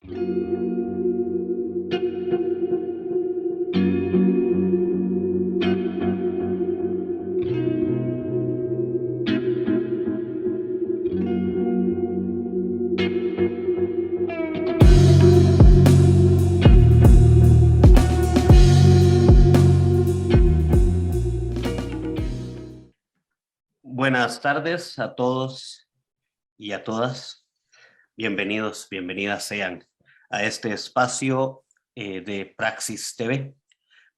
Buenas tardes a todos y a todas. Bienvenidos, bienvenidas sean a este espacio de Praxis TV,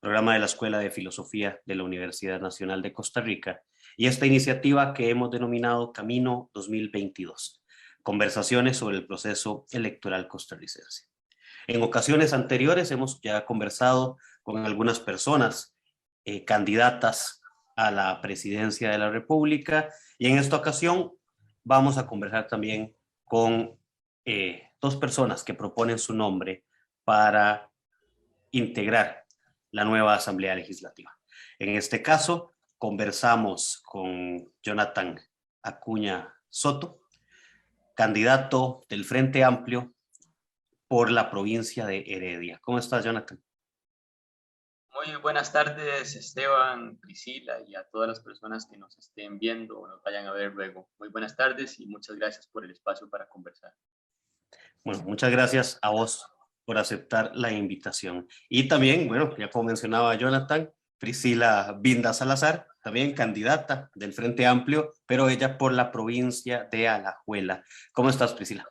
programa de la Escuela de Filosofía de la Universidad Nacional de Costa Rica, y esta iniciativa que hemos denominado Camino 2022, conversaciones sobre el proceso electoral costarricense. En ocasiones anteriores hemos ya conversado con algunas personas candidatas a la presidencia de la República, y en esta ocasión vamos a conversar también con dos personas que proponen su nombre para integrar la nueva Asamblea Legislativa. En este caso, conversamos con Jonathan Acuña Soto, candidato del Frente Amplio por la provincia de Heredia. ¿Cómo estás, Jonathan? Muy buenas tardes, Esteban, Priscila, y a todas las personas que nos estén viendo o nos vayan a ver luego. Muy buenas tardes y muchas gracias por el espacio para conversar. Bueno, muchas gracias a vos por aceptar la invitación. Y también, bueno, ya como mencionaba Jonathan, Priscila Vinda Salazar, también candidata del Frente Amplio, pero ella por la provincia de Alajuela. ¿Cómo estás, Priscila?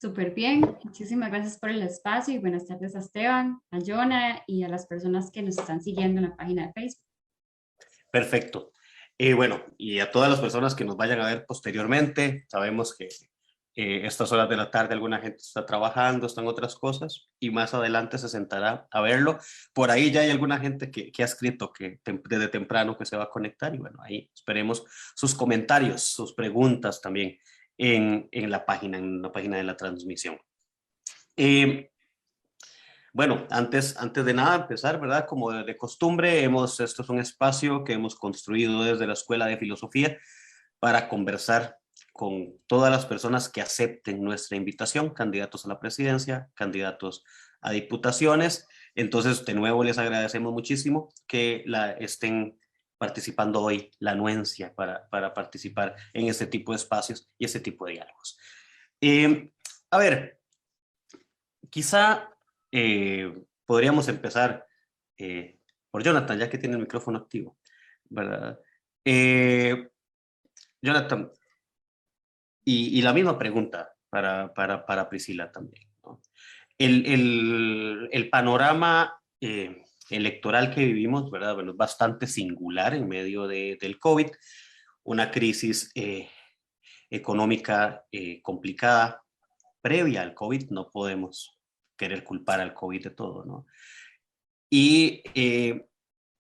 Súper bien, muchísimas gracias por el espacio y buenas tardes a Esteban, a Jonah y a las personas que nos están siguiendo en la página de Facebook. Perfecto. Bueno, y a todas las personas que nos vayan a ver posteriormente, sabemos que estas horas de la tarde alguna gente está trabajando, están otras cosas, y más adelante se sentará a verlo. Por ahí ya hay alguna gente que ha escrito que desde temprano que se va a conectar, y bueno, ahí esperemos sus comentarios, sus preguntas también en la página de la transmisión. Bueno, antes de nada empezar, ¿verdad? Como de costumbre, esto es un espacio que hemos construido desde la Escuela de Filosofía para conversar con todas las personas que acepten nuestra invitación, candidatos a la presidencia, candidatos a diputaciones. Entonces, de nuevo, les agradecemos muchísimo que estén participando hoy, la anuencia para participar en este tipo de espacios y este tipo de diálogos. A ver, quizá podríamos empezar por Jonathan, ya que tiene el micrófono activo, ¿verdad? Jonathan, y la misma pregunta para Priscila también, ¿no? El panorama electoral que vivimos, ¿verdad? Bueno, es bastante singular en medio del COVID, una crisis económica complicada previa al COVID. No podemos querer culpar al COVID de todo, ¿no? Y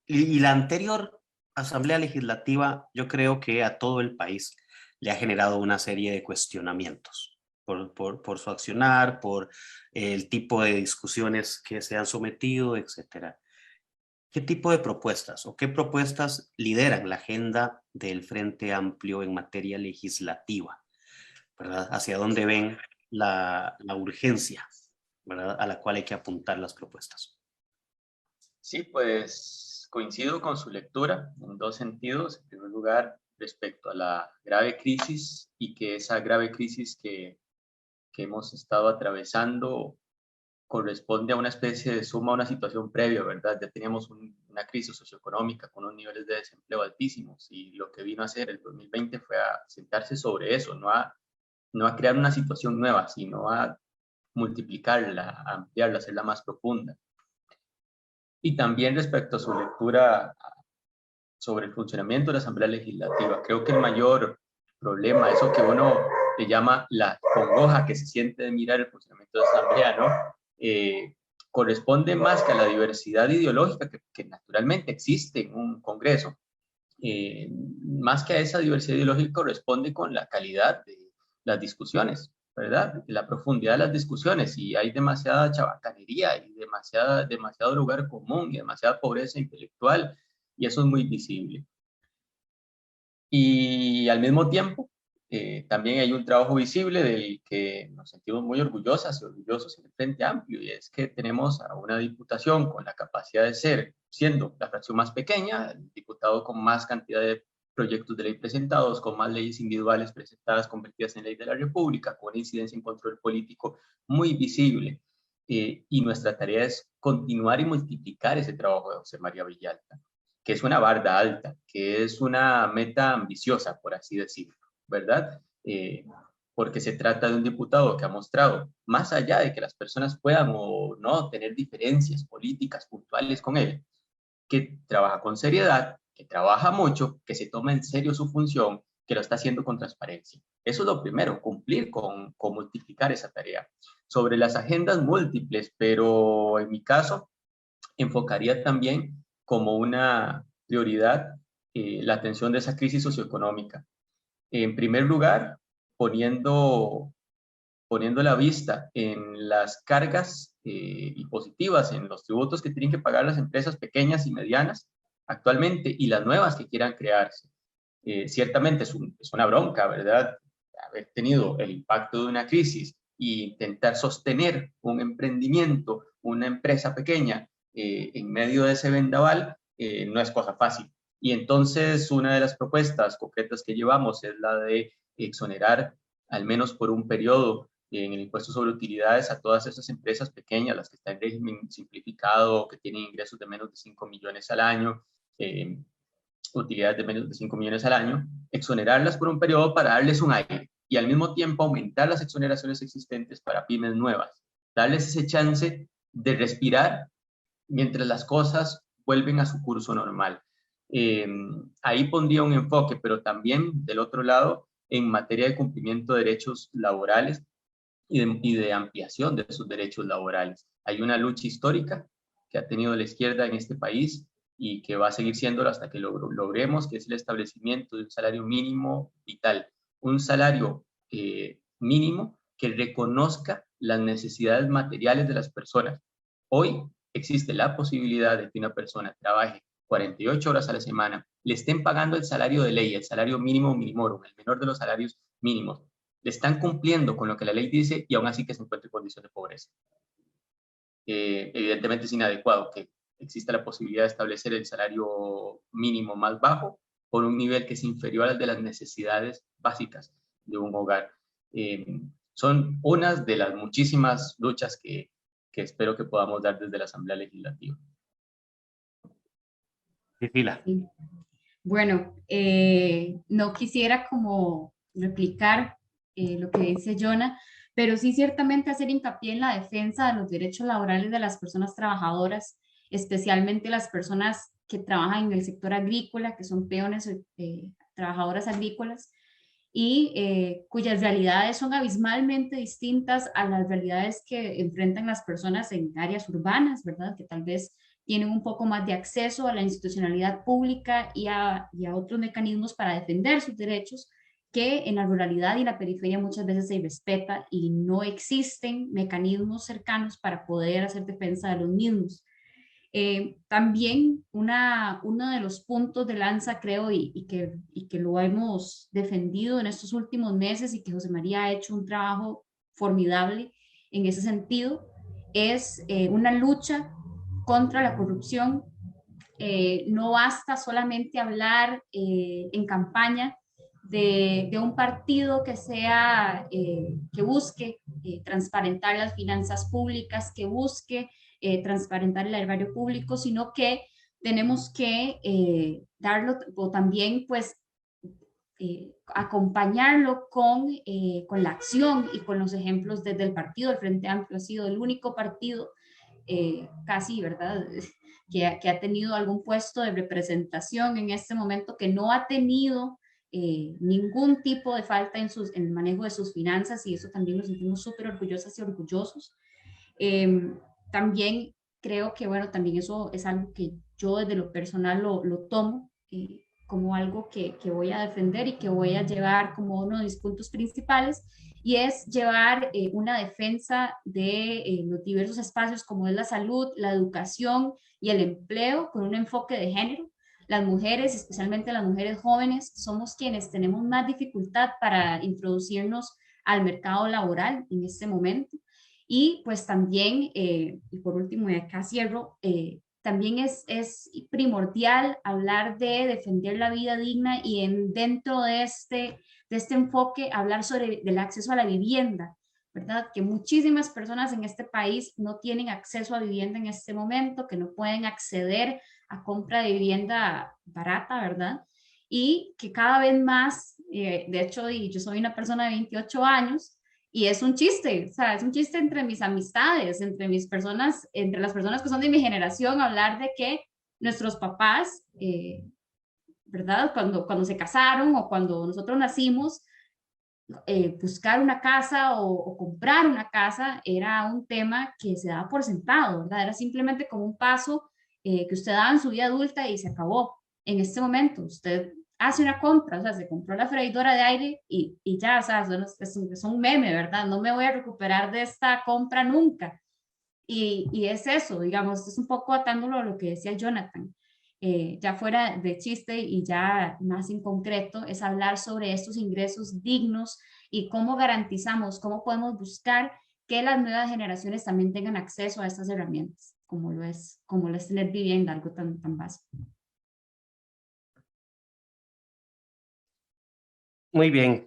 la anterior Asamblea Legislativa, yo creo que a todo el país le ha generado una serie de cuestionamientos por su accionar, por el tipo de discusiones que se han sometido, etcétera. ¿Qué tipo de propuestas o qué propuestas lideran la agenda del Frente Amplio en materia legislativa, ¿verdad? ¿Hacia dónde ven la urgencia, ¿verdad?, a la cual hay que apuntar las propuestas? Sí, pues coincido con su lectura en dos sentidos. En primer lugar, respecto a la grave crisis, y que esa grave crisis que hemos estado atravesando corresponde a una especie de suma a una situación previa, ¿verdad? Ya teníamos una crisis socioeconómica con unos niveles de desempleo altísimos, y lo que vino a hacer el 2020 fue a sentarse sobre eso, no a crear una situación nueva, sino a multiplicarla, a ampliarla, hacerla más profunda. Y también respecto a su lectura sobre el funcionamiento de la Asamblea Legislativa, creo que el mayor problema, eso que uno le llama la congoja que se siente de mirar el funcionamiento de la Asamblea, ¿no? Corresponde más que a la diversidad ideológica que naturalmente existe en un Congreso. Más que a esa diversidad ideológica, corresponde con la calidad de las discusiones, ¿verdad? La profundidad de las discusiones, y hay demasiada chabacanería y demasiado lugar común y demasiada pobreza intelectual, y eso es muy visible. Y al mismo tiempo, También hay un trabajo visible del que nos sentimos muy orgullosas y orgullosos en el Frente Amplio, y es que tenemos a una diputación con la capacidad de ser, siendo la fracción más pequeña, el diputado con más cantidad de proyectos de ley presentados, con más leyes individuales presentadas, convertidas en ley de la República, con una incidencia en control político muy visible. Y nuestra tarea es continuar y multiplicar ese trabajo de José María Villalta, que es una barda alta, que es una meta ambiciosa, por así decirlo, ¿verdad? Porque se trata de un diputado que ha mostrado, más allá de que las personas puedan o no tener diferencias políticas puntuales con él, que trabaja con seriedad, que trabaja mucho, que se toma en serio su función, que lo está haciendo con transparencia. Eso es lo primero, cumplir con multiplicar esa tarea. Sobre las agendas múltiples, pero en mi caso, enfocaría también como una prioridad la atención de esa crisis socioeconómica. En primer lugar, poniendo la vista en las cargas impositivas, en los tributos que tienen que pagar las empresas pequeñas y medianas actualmente y las nuevas que quieran crearse. Ciertamente es una bronca, ¿verdad? Haber tenido el impacto de una crisis e intentar sostener un emprendimiento, una empresa pequeña en medio de ese vendaval, no es cosa fácil. Y entonces una de las propuestas concretas que llevamos es la de exonerar, al menos por un periodo, en el impuesto sobre utilidades a todas esas empresas pequeñas, las que están en régimen simplificado, que tienen ingresos de menos de 5 millones al año, utilidades de menos de 5 millones al año, exonerarlas por un periodo para darles un aire y al mismo tiempo aumentar las exoneraciones existentes para pymes nuevas, darles ese chance de respirar mientras las cosas vuelven a su curso normal. Ahí pondría un enfoque, pero también del otro lado, en materia de cumplimiento de derechos laborales y de ampliación de sus derechos laborales. Hay una lucha histórica que ha tenido la izquierda en este país y que va a seguir siéndolo hasta que logremos, que es el establecimiento de un salario mínimo vital, un salario mínimo que reconozca las necesidades materiales de las personas. Hoy existe la posibilidad de que una persona trabaje 48 horas a la semana, le estén pagando el salario de ley, el salario mínimo minimorum, el menor de los salarios mínimos, le están cumpliendo con lo que la ley dice y aún así que se encuentre en condición de pobreza. Evidentemente es inadecuado que exista la posibilidad de establecer el salario mínimo más bajo por un nivel que es inferior al de las necesidades básicas de un hogar. Son unas de las muchísimas luchas que espero que podamos dar desde la Asamblea Legislativa. Cecilia. Sí. Bueno, no quisiera como replicar lo que dice Jonah, pero sí ciertamente hacer hincapié en la defensa de los derechos laborales de las personas trabajadoras, especialmente las personas que trabajan en el sector agrícola, que son peones, trabajadoras agrícolas, y cuyas realidades son abismalmente distintas a las realidades que enfrentan las personas en áreas urbanas, ¿verdad? Que tal vez tienen un poco más de acceso a la institucionalidad pública y a otros mecanismos para defender sus derechos, que en la ruralidad y la periferia muchas veces se respeta y no existen mecanismos cercanos para poder hacer defensa de los mismos. También uno de los puntos de lanza, creo, y que lo hemos defendido en estos últimos meses y que José María ha hecho un trabajo formidable en ese sentido, es una lucha contra la corrupción. No basta solamente hablar en campaña de un partido que sea, que busque transparentar las finanzas públicas, que busque transparentar el erario público, sino que tenemos que darlo, o también pues acompañarlo con la acción y con los ejemplos desde el partido. El Frente Amplio ha sido el único partido casi, ¿verdad?, que ha tenido algún puesto de representación en este momento, que no ha tenido ningún tipo de falta en el manejo de sus finanzas, y eso también nos sentimos súper orgullosas y orgullosos. También creo que, bueno, también eso es algo que yo desde lo personal lo tomo como algo que voy a defender y que voy a llevar como uno de mis puntos principales, y es llevar una defensa de los diversos espacios como es la salud, la educación y el empleo con un enfoque de género. las mujeres, especialmente las mujeres jóvenes, somos quienes tenemos más dificultad para introducirnos al mercado laboral en este momento. Y pues también, y por último, y acá cierro, también es primordial hablar de defender la vida digna y dentro de este enfoque hablar sobre el acceso a la vivienda, ¿verdad? Que muchísimas personas en este país no tienen acceso a vivienda en este momento, que no pueden acceder a compra de vivienda barata, ¿verdad? Y que cada vez más, de hecho, y yo soy una persona de 28 años, y es un chiste, o sea, es un chiste entre mis amistades, entre mis personas, entre las personas que son de mi generación, hablar de que nuestros papás, ¿verdad? Cuando se casaron o cuando nosotros nacimos, buscar una casa o comprar una casa era un tema que se daba por sentado, ¿verdad? Era simplemente como un paso que usted daba en su vida adulta y se acabó. En este momento, usted hace una compra, o sea, se compró la freidora de aire y ya, o sea, es un meme, ¿verdad? No me voy a recuperar de esta compra nunca. Y es eso, digamos, es un poco atándolo a lo que decía Jonathan. Ya fuera de chiste y ya más en concreto, es hablar sobre estos ingresos dignos y cómo garantizamos, cómo podemos buscar que las nuevas generaciones también tengan acceso a estas herramientas, como lo es tener vivienda, algo tan básico. Muy bien.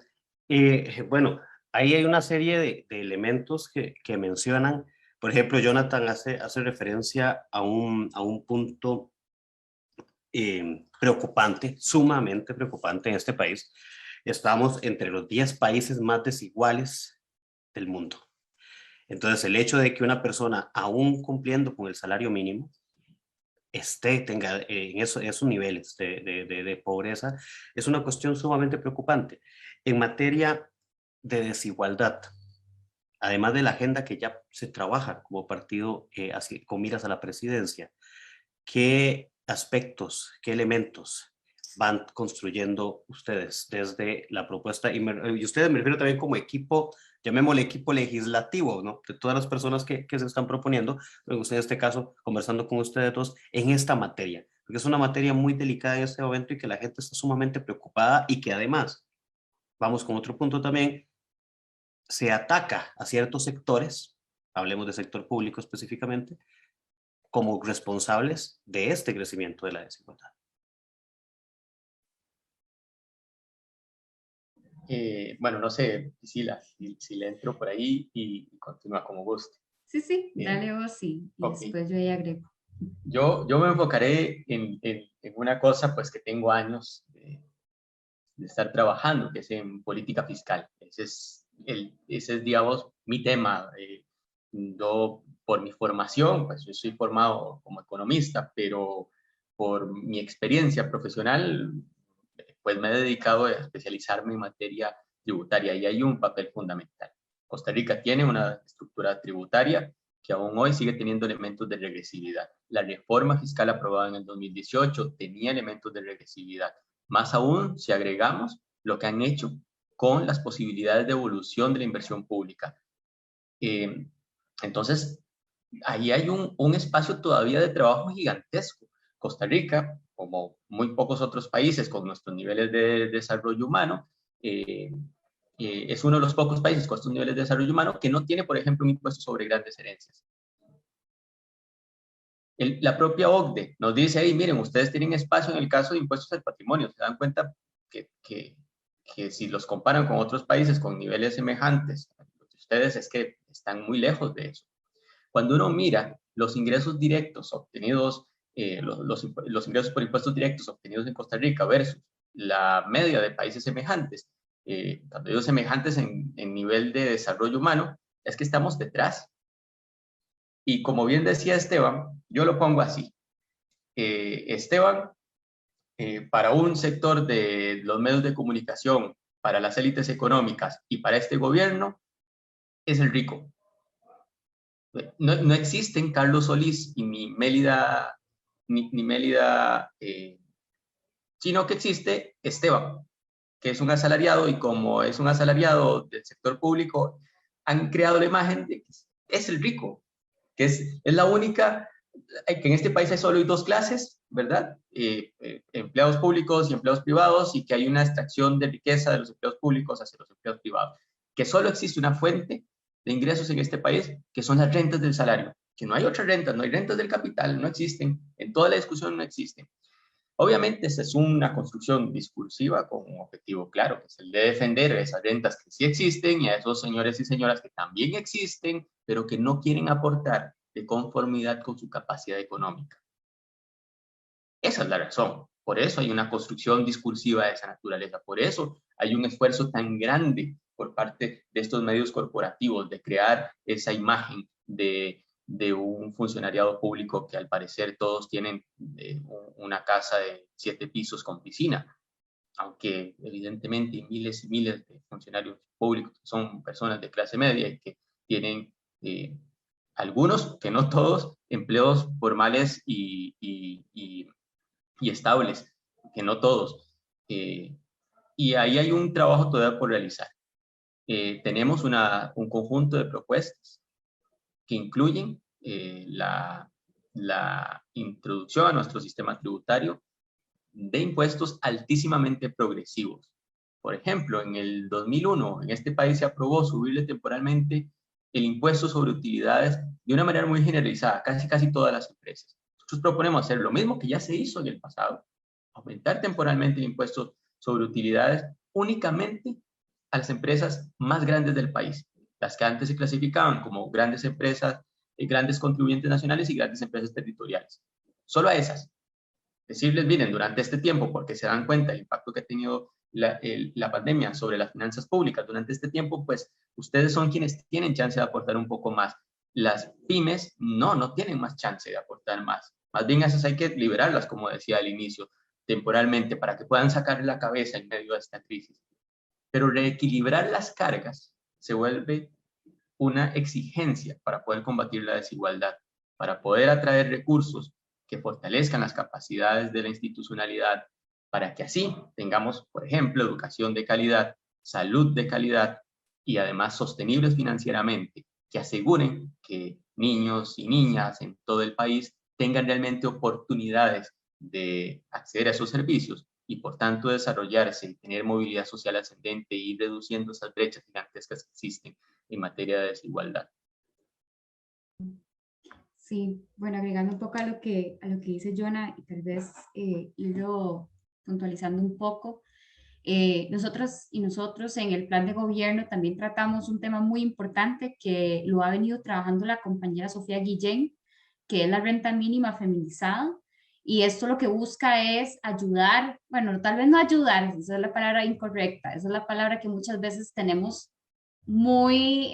Bueno, ahí hay una serie de elementos que mencionan. Por ejemplo, Jonathan hace referencia a un punto preocupante, sumamente preocupante en este país. Estamos entre los 10 países más desiguales del mundo. Entonces, el hecho de que una persona, aún cumpliendo con el salario mínimo, tenga en esos niveles de pobreza, es una cuestión sumamente preocupante. En materia de desigualdad, además de la agenda que ya se trabaja como partido con miras a la presidencia, ¿qué aspectos, qué elementos van construyendo ustedes desde la propuesta? Y ustedes me refiero también como equipo, llamémosle equipo legislativo, ¿no? De todas las personas que se están proponiendo, me gusta en este caso conversando con ustedes dos en esta materia, porque es una materia muy delicada en este momento y que la gente está sumamente preocupada y que además, vamos con otro punto también, se ataca a ciertos sectores, hablemos de sector público específicamente, como responsables de este crecimiento de la desigualdad. Bueno, no sé, Priscila, si le entro por ahí y continúa como guste. Sí, dale vos sí, y Ok. después yo ahí agrego. Yo me enfocaré en una cosa pues que tengo años de estar trabajando, que es en política fiscal. Ese es digamos, mi tema. Yo, por mi formación, pues yo soy formado como economista, pero por mi experiencia profesional, pues me he dedicado a especializarme en materia tributaria y hay un papel fundamental. Costa Rica tiene una estructura tributaria que aún hoy sigue teniendo elementos de regresividad. La reforma fiscal aprobada en el 2018 tenía elementos de regresividad. Más aún si agregamos lo que han hecho con las posibilidades de evolución de la inversión pública. Entonces, ahí hay un espacio todavía de trabajo gigantesco. Costa Rica, como muy pocos otros países con nuestros niveles de desarrollo humano, es uno de los pocos países con estos niveles de desarrollo humano que no tiene, por ejemplo, un impuesto sobre grandes herencias. La propia OCDE nos dice, hey, miren, ustedes tienen espacio en el caso de impuestos al patrimonio, se dan cuenta que si los comparan con otros países con niveles semejantes, ustedes es que están muy lejos de eso. Cuando uno mira los ingresos directos obtenidos, los ingresos por impuestos directos obtenidos en Costa Rica versus la media de países semejantes, cuando digo semejantes en nivel de desarrollo humano, es que estamos detrás. Y como bien decía Esteban, yo lo pongo así. Esteban, para un sector de los medios de comunicación, para las élites económicas y para este gobierno, es el rico. No existen Carlos Solís y ni Mélida, sino que existe Esteban, que es un asalariado y como es un asalariado del sector público, han creado la imagen de que es el rico, que es la única que en este país hay solo dos clases, ¿verdad? Empleados públicos y empleados privados, y que hay una extracción de riqueza de los empleados públicos hacia los empleados privados. Que solo existe una fuente de ingresos en este país, que son las rentas del salario. Que no hay otras rentas, no hay rentas del capital, no existen. En toda la discusión no existen. Obviamente, esa es una construcción discursiva con un objetivo claro, que es el de defender esas rentas que sí existen y a esos señores y señoras que también existen, pero que no quieren aportar de conformidad con su capacidad económica. Esa es la razón. Por eso hay una construcción discursiva de esa naturaleza. Por eso hay un esfuerzo tan grande por parte de estos medios corporativos de crear esa imagen de un funcionariado público que al parecer todos tienen una casa de 7 pisos con piscina, aunque evidentemente miles y miles de funcionarios públicos son personas de clase media y que tienen algunos, que no todos, empleos formales y estables, que no todos. Y ahí hay un trabajo todavía por realizar. Tenemos un conjunto de propuestas que incluyen la introducción a nuestro sistema tributario de impuestos altísimamente progresivos. Por ejemplo, en el 2001 en este país se aprobó subirle temporalmente el impuesto sobre utilidades de una manera muy generalizada, casi todas las empresas. Nosotros proponemos hacer lo mismo que ya se hizo en el pasado, aumentar temporalmente el impuesto sobre utilidades únicamente a las empresas más grandes del país, las que antes se clasificaban como grandes empresas, grandes contribuyentes nacionales y grandes empresas territoriales. Solo a esas. Decirles, miren, durante este tiempo, porque se dan cuenta del impacto que ha tenido la pandemia sobre las finanzas públicas durante este tiempo, pues ustedes son quienes tienen chance de aportar un poco más. Las pymes no tienen más chance de aportar más. Más bien esas hay que liberarlas, como decía al inicio, temporalmente, para que puedan sacar la cabeza en medio de esta crisis. Pero reequilibrar las cargas se vuelve una exigencia para poder combatir la desigualdad, para poder atraer recursos que fortalezcan las capacidades de la institucionalidad, para que así tengamos, por ejemplo, educación de calidad, salud de calidad y además sostenibles financieramente, que aseguren que niños y niñas en todo el país tengan realmente oportunidades de acceder a esos servicios y por tanto desarrollarse y tener movilidad social ascendente y ir reduciendo esas brechas gigantescas que existen en materia de desigualdad. Sí, bueno, agregando un poco a lo que dice Jonah y tal vez irlo puntualizando un poco, nosotros en el plan de gobierno también tratamos un tema muy importante que lo ha venido trabajando la compañera Sofía Guillén, que es la renta mínima feminizada, y esto lo que busca es ayudar, bueno, tal vez no ayudar, esa es la palabra incorrecta, esa es la palabra que muchas veces tenemos muy...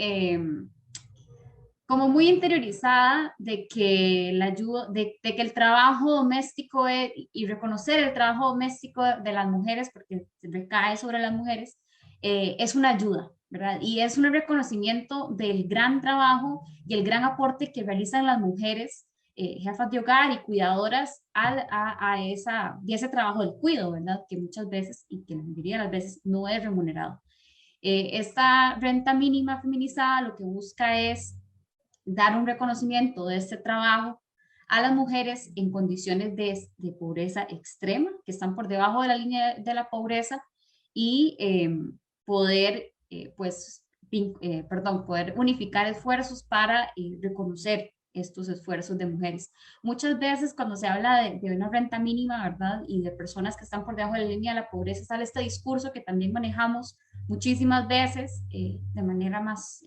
como muy interiorizada de que la ayuda, de que el trabajo doméstico y reconocer el trabajo doméstico de las mujeres, porque se recae sobre las mujeres, es una ayuda, ¿verdad? Y es un reconocimiento del gran trabajo y el gran aporte que realizan las mujeres, jefas de hogar y cuidadoras y ese trabajo del cuidado, ¿verdad? Que muchas veces, y que la mayoría de las veces, no es remunerado. Esta renta mínima feminizada lo que busca es dar un reconocimiento de este trabajo a las mujeres en condiciones de pobreza extrema, que están por debajo de la línea de la pobreza, y poder, poder unificar esfuerzos para reconocer estos esfuerzos de mujeres. Muchas veces cuando se habla de una renta mínima, ¿verdad? Y de personas que están por debajo de la línea de la pobreza, sale este discurso que también manejamos muchísimas veces de manera más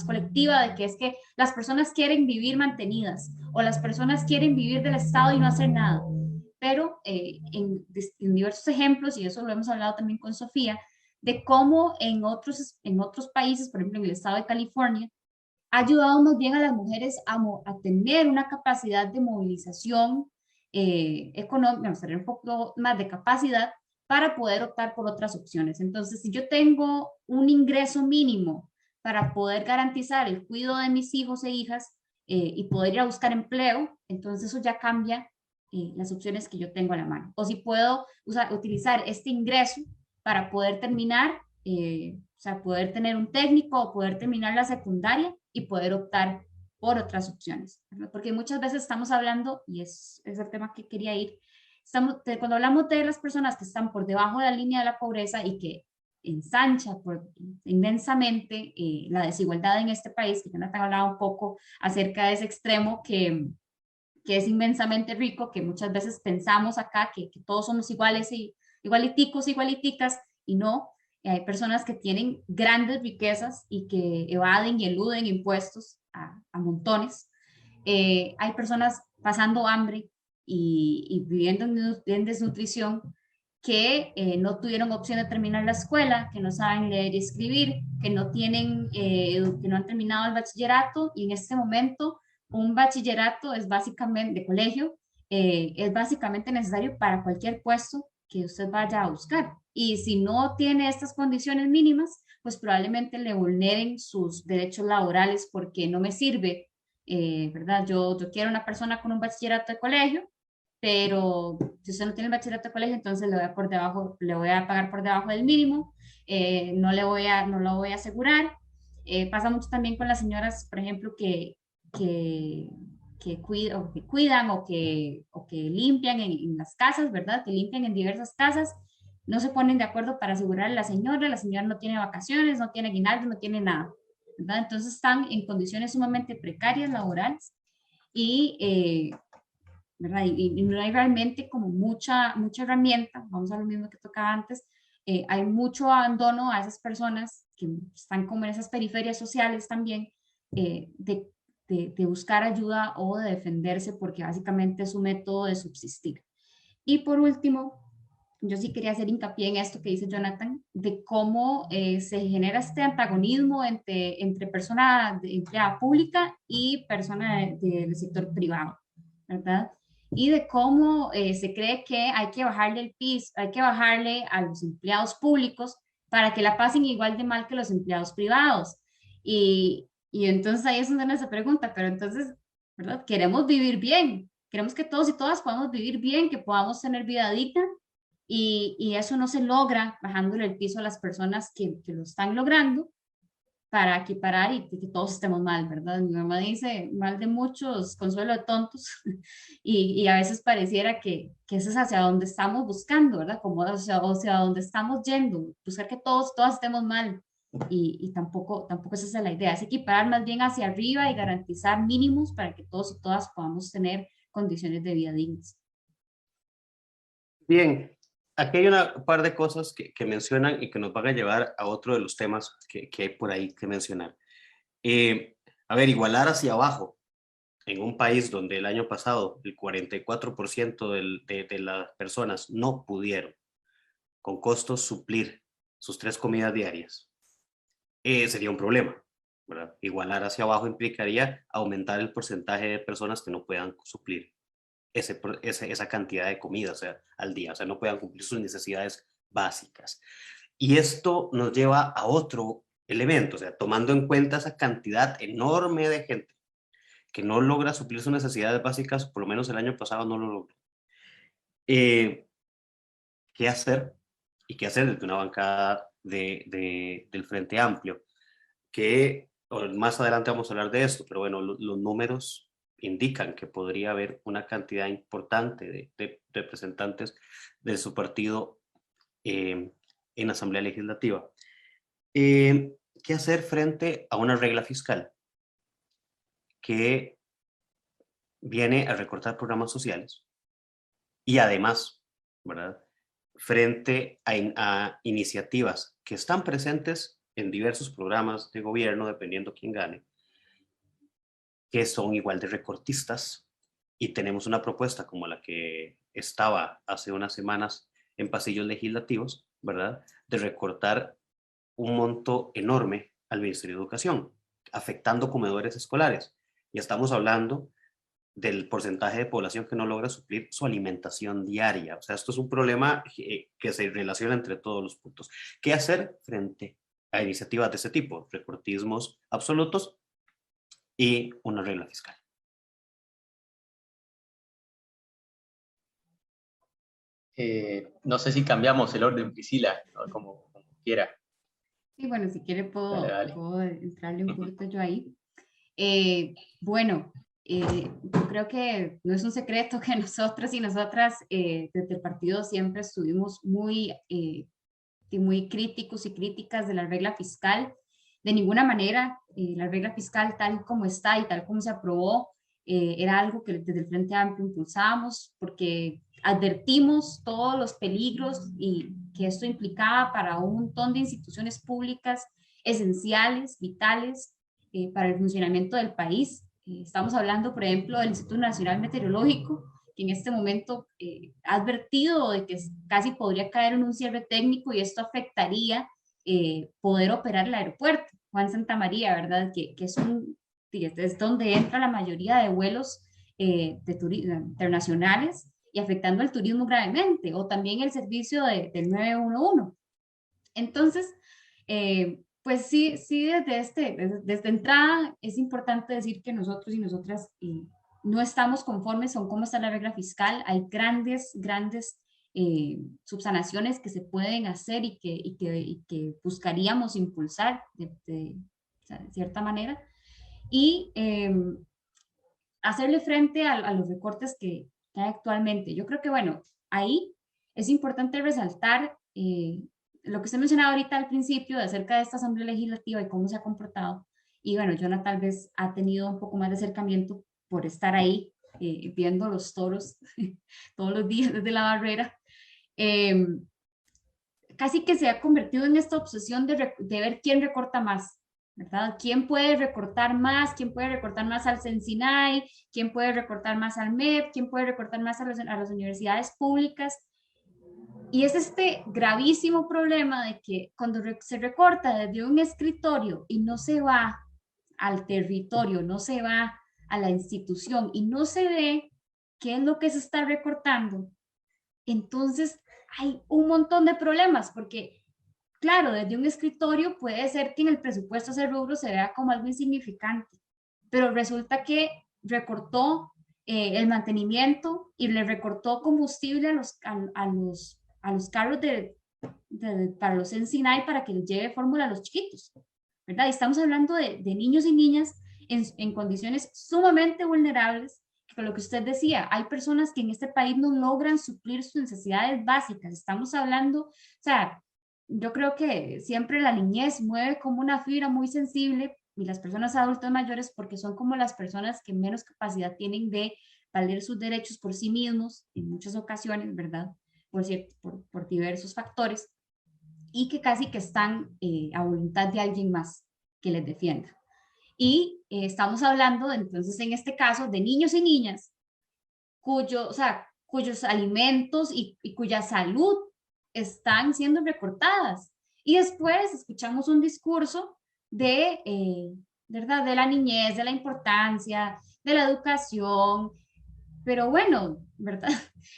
colectiva, de que es que las personas quieren vivir mantenidas o las personas quieren vivir del Estado y no hacer nada. Pero en diversos ejemplos, y eso lo hemos hablado también con Sofía, de cómo en otros países, por ejemplo en el estado de California, ha ayudado más bien a las mujeres a tener una capacidad de movilización económica, tener un poco más de capacidad para poder optar por otras opciones. Entonces, si yo tengo un ingreso mínimo para poder garantizar el cuidado de mis hijos e hijas y poder ir a buscar empleo, entonces eso ya cambia las opciones que yo tengo a la mano. O si puedo utilizar este ingreso para poder terminar, poder tener un técnico o poder terminar la secundaria y poder optar por otras opciones, ¿verdad? Porque muchas veces estamos hablando, y es el tema que quería ir, cuando hablamos de las personas que están por debajo de la línea de la pobreza y que ensancha inmensamente la desigualdad en este país, que Jonathan hablaba un poco acerca de ese extremo que es inmensamente rico, que muchas veces pensamos acá que todos somos iguales y igualiticos, igualiticas, y no, hay personas que tienen grandes riquezas y que evaden y eluden impuestos a montones. Hay personas pasando hambre y viviendo en desnutrición que no tuvieron opción de terminar la escuela, que no saben leer y escribir, que que no han terminado el bachillerato, y en este momento un bachillerato es básicamente de colegio, es básicamente necesario para cualquier puesto que usted vaya a buscar. Y si no tiene estas condiciones mínimas, pues probablemente le vulneren sus derechos laborales porque no me sirve, ¿verdad? Yo quiero una persona con un bachillerato de colegio, pero si usted no tiene el bachillerato de colegio, entonces le voy a pagar por debajo del mínimo, no lo voy a asegurar. Pasa mucho también con las señoras, por ejemplo, que, que cuidan o que limpian en las casas, ¿verdad? Que limpian en diversas casas, no se ponen de acuerdo para asegurar a la señora no tiene vacaciones, no tiene aguinaldo, no tiene nada, ¿verdad? Entonces están en condiciones sumamente precarias laborales y, ¿verdad? Y no hay realmente como mucha herramienta, vamos a lo mismo que tocaba antes, hay mucho abandono a esas personas que están como en esas periferias sociales también, de buscar ayuda o de defenderse porque básicamente es un método de subsistir. Y por último, yo sí quería hacer hincapié en esto que dice Jonathan, de cómo se genera este antagonismo entre persona de empleada pública y persona del sector privado, ¿verdad? Y de cómo se cree que hay que bajarle el piso, hay que bajarle a los empleados públicos para que la pasen igual de mal que los empleados privados. Y entonces ahí es donde uno se pregunta, pero entonces, ¿verdad? Queremos vivir bien, queremos que todos y todas podamos vivir bien, que podamos tener vida digna, y eso no se logra bajándole el piso a las personas que lo están logrando para equiparar y que todos estemos mal, ¿verdad? Mi mamá dice, mal de muchos, consuelo de tontos, y a veces pareciera que eso es hacia donde estamos buscando, ¿verdad? Como hacia donde estamos yendo, buscar que todos, todas estemos mal, y tampoco esa es la idea, es equiparar más bien hacia arriba y garantizar mínimos para que todos y todas podamos tener condiciones de vida dignas. Bien, aquí hay un par de cosas que mencionan y que nos van a llevar a otro de los temas que hay por ahí que mencionar. A ver, igualar hacia abajo en un país donde el año pasado el 44% de las personas no pudieron con costos suplir sus 3 comidas diarias, sería un problema, ¿verdad? Igualar hacia abajo implicaría aumentar el porcentaje de personas que no puedan suplir esa cantidad de comida, o sea, al día, o sea, no puedan cumplir sus necesidades básicas. Y esto nos lleva a otro elemento, o sea, tomando en cuenta esa cantidad enorme de gente que no logra suplir sus necesidades básicas, por lo menos el año pasado no lo logró. ¿Qué hacer? Y qué hacer desde una bancada del Frente Amplio, que más adelante vamos a hablar de esto, pero bueno, los números indican que podría haber una cantidad importante de representantes de su partido en la Asamblea Legislativa. ¿Qué hacer frente a una regla fiscal que viene a recortar programas sociales y además, ¿verdad?, frente a iniciativas que están presentes en diversos programas de gobierno, dependiendo quién gane, que son igual de recortistas, y tenemos una propuesta como la que estaba hace unas semanas en pasillos legislativos, ¿verdad?, de recortar un monto enorme al Ministerio de Educación, afectando comedores escolares. Y estamos hablando del porcentaje de población que no logra suplir su alimentación diaria. O sea, esto es un problema que se relaciona entre todos los puntos. ¿Qué hacer frente a iniciativas de este tipo? Recortismos absolutos y una regla fiscal. No sé si cambiamos el orden, Priscila, ¿no? Como quiera. Sí, bueno, si quiere Dale, dale. puedo entrarle un poquito yo ahí. Bueno, yo creo que no es un secreto que nosotros y nosotras desde el partido siempre estuvimos muy críticos y críticas de la regla fiscal. De ninguna manera, la regla fiscal tal como está y tal como se aprobó, era algo que desde el Frente Amplio impulsábamos porque advertimos todos los peligros y que esto implicaba para un montón de instituciones públicas esenciales, vitales, para el funcionamiento del país. Estamos hablando, por ejemplo, del Instituto Nacional Meteorológico, que en este momento ha advertido de que casi podría caer en un cierre técnico y esto afectaría poder operar el aeropuerto Juan Santamaría, ¿verdad? Que es donde entra la mayoría de vuelos internacionales y afectando al turismo gravemente, o también el servicio del 911. Entonces, pues sí, desde entrada es importante decir que nosotros y nosotras no estamos conformes con cómo está la regla fiscal. Hay grandes subsanaciones que se pueden hacer y que buscaríamos impulsar de cierta manera y hacerle frente a los recortes que hay actualmente. Yo creo que, bueno, ahí es importante resaltar lo que usted mencionaba ahorita al principio de acerca de esta Asamblea Legislativa y cómo se ha comportado. Y bueno, Jonah tal vez ha tenido un poco más de acercamiento por estar ahí viendo los toros todos los días desde la barrera. Casi que se ha convertido en esta obsesión de ver quién recorta más, ¿verdad? ¿Quién puede recortar más? ¿Quién puede recortar más al Censinay? ¿Quién puede recortar más al MEP? ¿Quién puede recortar más a las universidades públicas? Y es este gravísimo problema de que cuando se recorta desde un escritorio y no se va al territorio, no se va a la institución y no se ve qué es lo que se está recortando, entonces hay un montón de problemas porque, claro, desde un escritorio puede ser que en el presupuesto ese rubro se vea como algo insignificante, pero resulta que recortó el mantenimiento y le recortó combustible a los carros para los Encinay para que les lleve fórmula a los chiquitos, ¿verdad? Y estamos hablando de niños y niñas en condiciones sumamente vulnerables, con lo que usted decía, hay personas que en este país no logran suplir sus necesidades básicas. Estamos hablando, o sea, yo creo que siempre la niñez mueve como una fibra muy sensible y las personas adultas mayores porque son como las personas que menos capacidad tienen de valer sus derechos por sí mismos en muchas ocasiones, ¿verdad? Por diversos factores y que casi que están a voluntad de alguien más que les defienda. Y estamos hablando, entonces, en este caso, de niños y niñas cuyos alimentos y cuya salud están siendo recortadas. Y después escuchamos un discurso ¿verdad? De la niñez, de la importancia, de la educación, pero bueno, ¿verdad?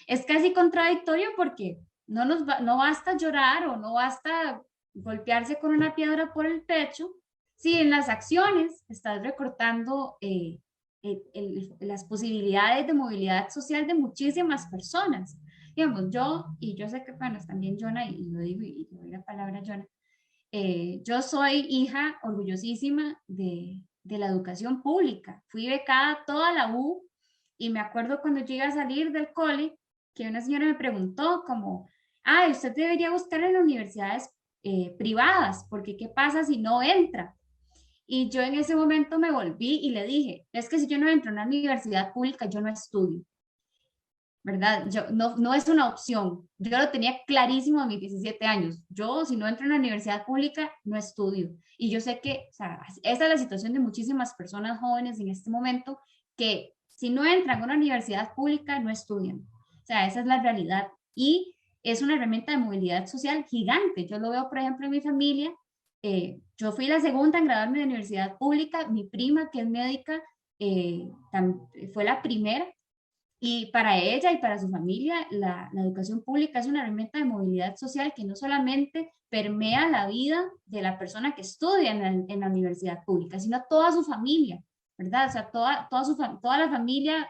Es casi contradictorio porque no basta llorar o no basta golpearse con una piedra por el pecho si en las acciones estás recortando las posibilidades de movilidad social de muchísimas personas. Digamos, yo sé que, bueno, también Jonah, y lo digo y le doy la palabra a Jonah, yo soy hija orgullosísima de la educación pública. Fui becada toda la U y me acuerdo cuando yo iba a salir del cole que una señora me preguntó como, usted debería buscar en las universidades privadas porque ¿qué pasa si no entra? Y yo en ese momento me volví y le dije, es que si yo no entro en una universidad pública, yo no estudio. ¿Verdad? No es una opción. Yo lo tenía clarísimo a mis 17 años. Yo, si no entro en la universidad pública, no estudio. Y yo sé que, o sea, esa es la situación de muchísimas personas jóvenes en este momento, que si no entran a una universidad pública, no estudian. O sea, esa es la realidad. Y es una herramienta de movilidad social gigante. Yo lo veo, por ejemplo, en mi familia. Yo fui la segunda en graduarme de universidad pública. Mi prima, que es médica, fue la primera. Y para ella y para su familia, la educación pública es una herramienta de movilidad social que no solamente permea la vida de la persona que estudia en la universidad pública, sino a toda su familia, ¿verdad? O sea, toda la familia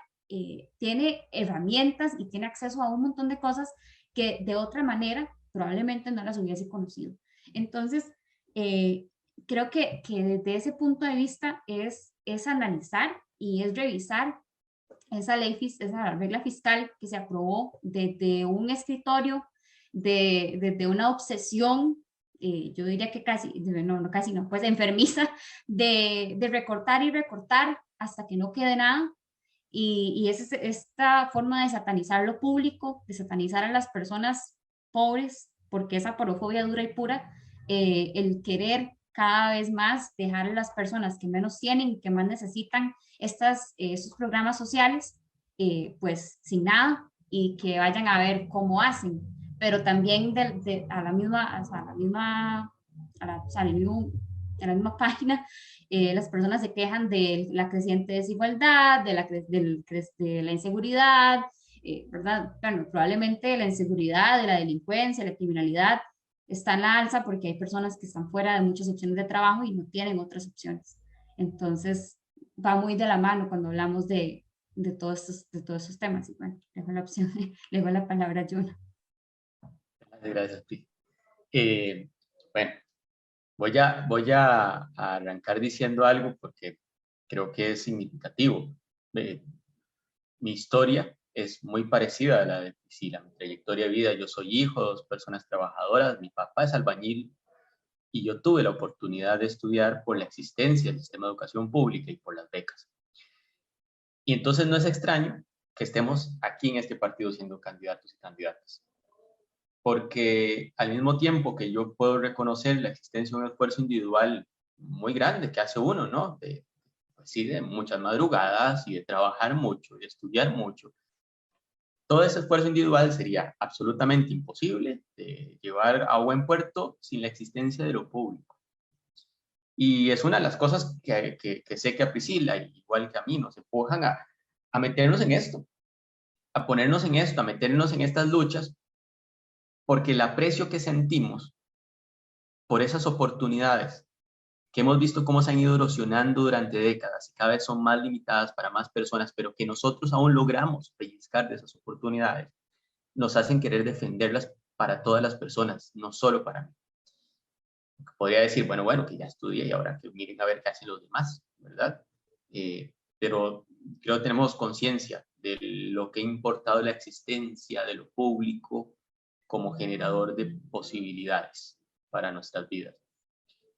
tiene herramientas y tiene acceso a un montón de cosas que de otra manera probablemente no las hubiese conocido. Entonces, creo que desde ese punto de vista es es analizar y es revisar esa esa regla fiscal que se aprobó desde un escritorio, desde una obsesión, yo diría que casi, no casi no, pues enfermiza, de recortar y recortar hasta que no quede nada. Y es esta forma de satanizar lo público, de satanizar a las personas pobres, porque esa porofobia dura y pura, el querer cada vez más dejar a las personas que menos tienen, que más necesitan estos programas sociales, pues sin nada, y que vayan a ver cómo hacen, pero también a la misma, a la misma, o sea, a la misma página, las personas se quejan de la creciente desigualdad, de la inseguridad, ¿verdad? Bueno, probablemente la inseguridad, de la delincuencia, la criminalidad está en la alza porque hay personas que están fuera de muchas opciones de trabajo y no tienen otras opciones. Entonces, va muy de la mano cuando hablamos de todos estos temas. Y bueno, le dejo la opción, le dejo la palabra a Jonah. Gracias, Pi. Bueno, voy a arrancar diciendo algo porque creo que es significativo. Mi historia es muy parecida a la de Priscila. Mi trayectoria de vida: yo soy hijo de 2 personas trabajadoras, mi papá es albañil y yo tuve la oportunidad de estudiar por la existencia del sistema de educación pública y por las becas. Y entonces no es extraño que estemos aquí en este partido siendo candidatos y candidatas. Porque al mismo tiempo que yo puedo reconocer la existencia de un esfuerzo individual muy grande que hace uno, ¿no? De muchas madrugadas y de trabajar mucho, de estudiar mucho. Todo ese esfuerzo individual sería absolutamente imposible de llevar a buen puerto sin la existencia de lo público. Y es una de las cosas que sé que a Priscila, igual que a mí, nos empujan a meternos en esto, a ponernos en esto, a meternos en estas luchas, porque el aprecio que sentimos por esas oportunidades que hemos visto cómo se han ido erosionando durante décadas y cada vez son más limitadas para más personas, pero que nosotros aún logramos pellizcar de esas oportunidades, nos hacen querer defenderlas para todas las personas, no solo para mí. Podría decir, bueno, que ya estudié y ahora que miren a ver qué hacen los demás, ¿verdad? Pero creo que tenemos conciencia de lo que ha importado la existencia de lo público como generador de posibilidades para nuestras vidas.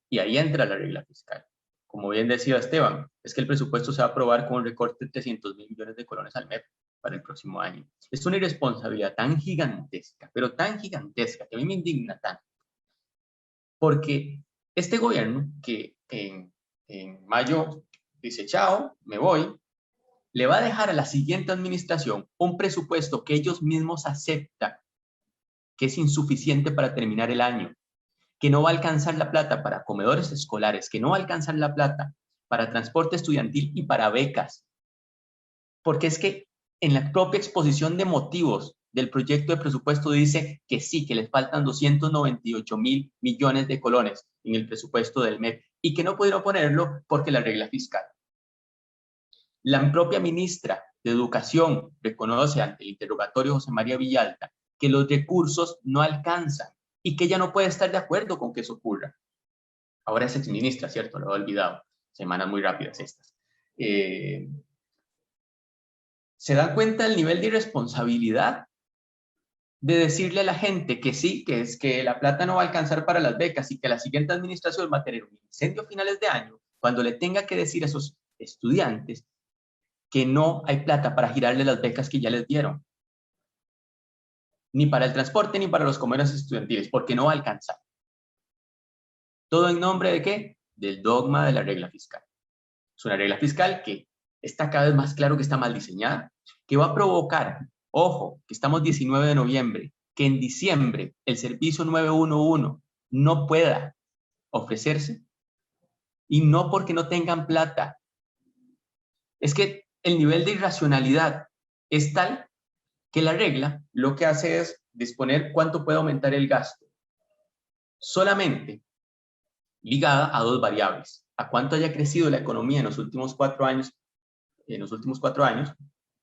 Y ahí entra la regla fiscal. Como bien decía Esteban, es que el presupuesto se va a aprobar con un recorte de 300.000 millones de colones al MEP para el próximo año. Es una irresponsabilidad tan gigantesca, pero tan gigantesca, que a mí me indigna tanto. Porque este gobierno, que en mayo dice, chao, me voy, le va a dejar a la siguiente administración un presupuesto que ellos mismos aceptan que es insuficiente para terminar el año, que no va a alcanzar la plata para comedores escolares, que no va a alcanzar la plata para transporte estudiantil y para becas. Porque es que en la propia exposición de motivos del proyecto de presupuesto dice que sí, que les faltan 298.000 millones de colones en el presupuesto del MEP y que no pudieron ponerlo porque la regla fiscal. La propia ministra de Educación reconoce ante el interrogatorio José María Villalta que los recursos no alcanzan y que ella no puede estar de acuerdo con que eso ocurra. Ahora es exministra, ¿cierto? Lo he olvidado. Semanas muy rápidas estas. ¿Se dan cuenta del nivel de irresponsabilidad de decirle a la gente que sí, que es que la plata no va a alcanzar para las becas y que la siguiente administración va a tener un incendio a finales de año, cuando le tenga que decir a esos estudiantes que no hay plata para girarle las becas que ya les dieron? Ni para el transporte ni para los comedores estudiantiles, porque no va a alcanzar. ¿Todo en nombre de qué? Del dogma de la regla fiscal. Es una regla fiscal que está cada vez más claro que está mal diseñada, que va a provocar, ojo, que estamos 19 de noviembre, que en diciembre el servicio 911 no pueda ofrecerse, y no porque no tengan plata. Es que el nivel de irracionalidad es tal que la regla lo que hace es disponer cuánto puede aumentar el gasto, solamente ligada a 2 variables: a cuánto haya crecido la economía en los últimos 4 años,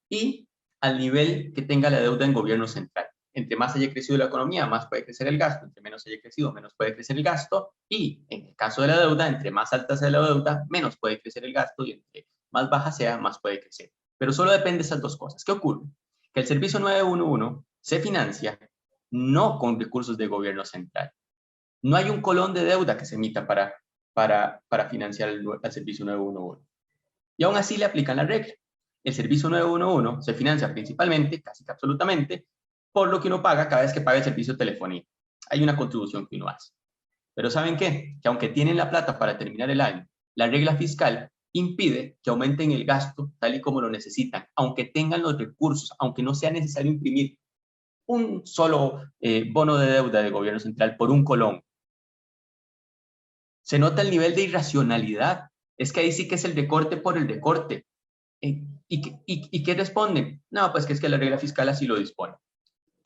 y al nivel que tenga la deuda en gobierno central. Entre más haya crecido la economía, más puede crecer el gasto. Entre menos haya crecido, menos puede crecer el gasto. Y en el caso de la deuda, entre más alta sea la deuda, menos puede crecer el gasto. Y entre más baja sea, más puede crecer. Pero solo depende de esas dos cosas. ¿Qué ocurre? Que el servicio 911 se financia no con recursos de gobierno central. No hay un colón de deuda que se emita para financiar el servicio 911. Y aún así le aplican la regla. El servicio 911 se financia principalmente, casi que absolutamente, por lo que uno paga cada vez que paga el servicio de telefonía. Hay una contribución que uno hace. Pero ¿saben qué? Que aunque tienen la plata para terminar el año, la regla fiscal impide que aumenten el gasto tal y como lo necesitan, aunque tengan los recursos, aunque no sea necesario imprimir un solo bono de deuda del gobierno central por un colón. Se nota el nivel de irracionalidad. Es que ahí sí que es el recorte por el recorte. ¿Y qué responden? No, pues que es que la regla fiscal así lo dispone.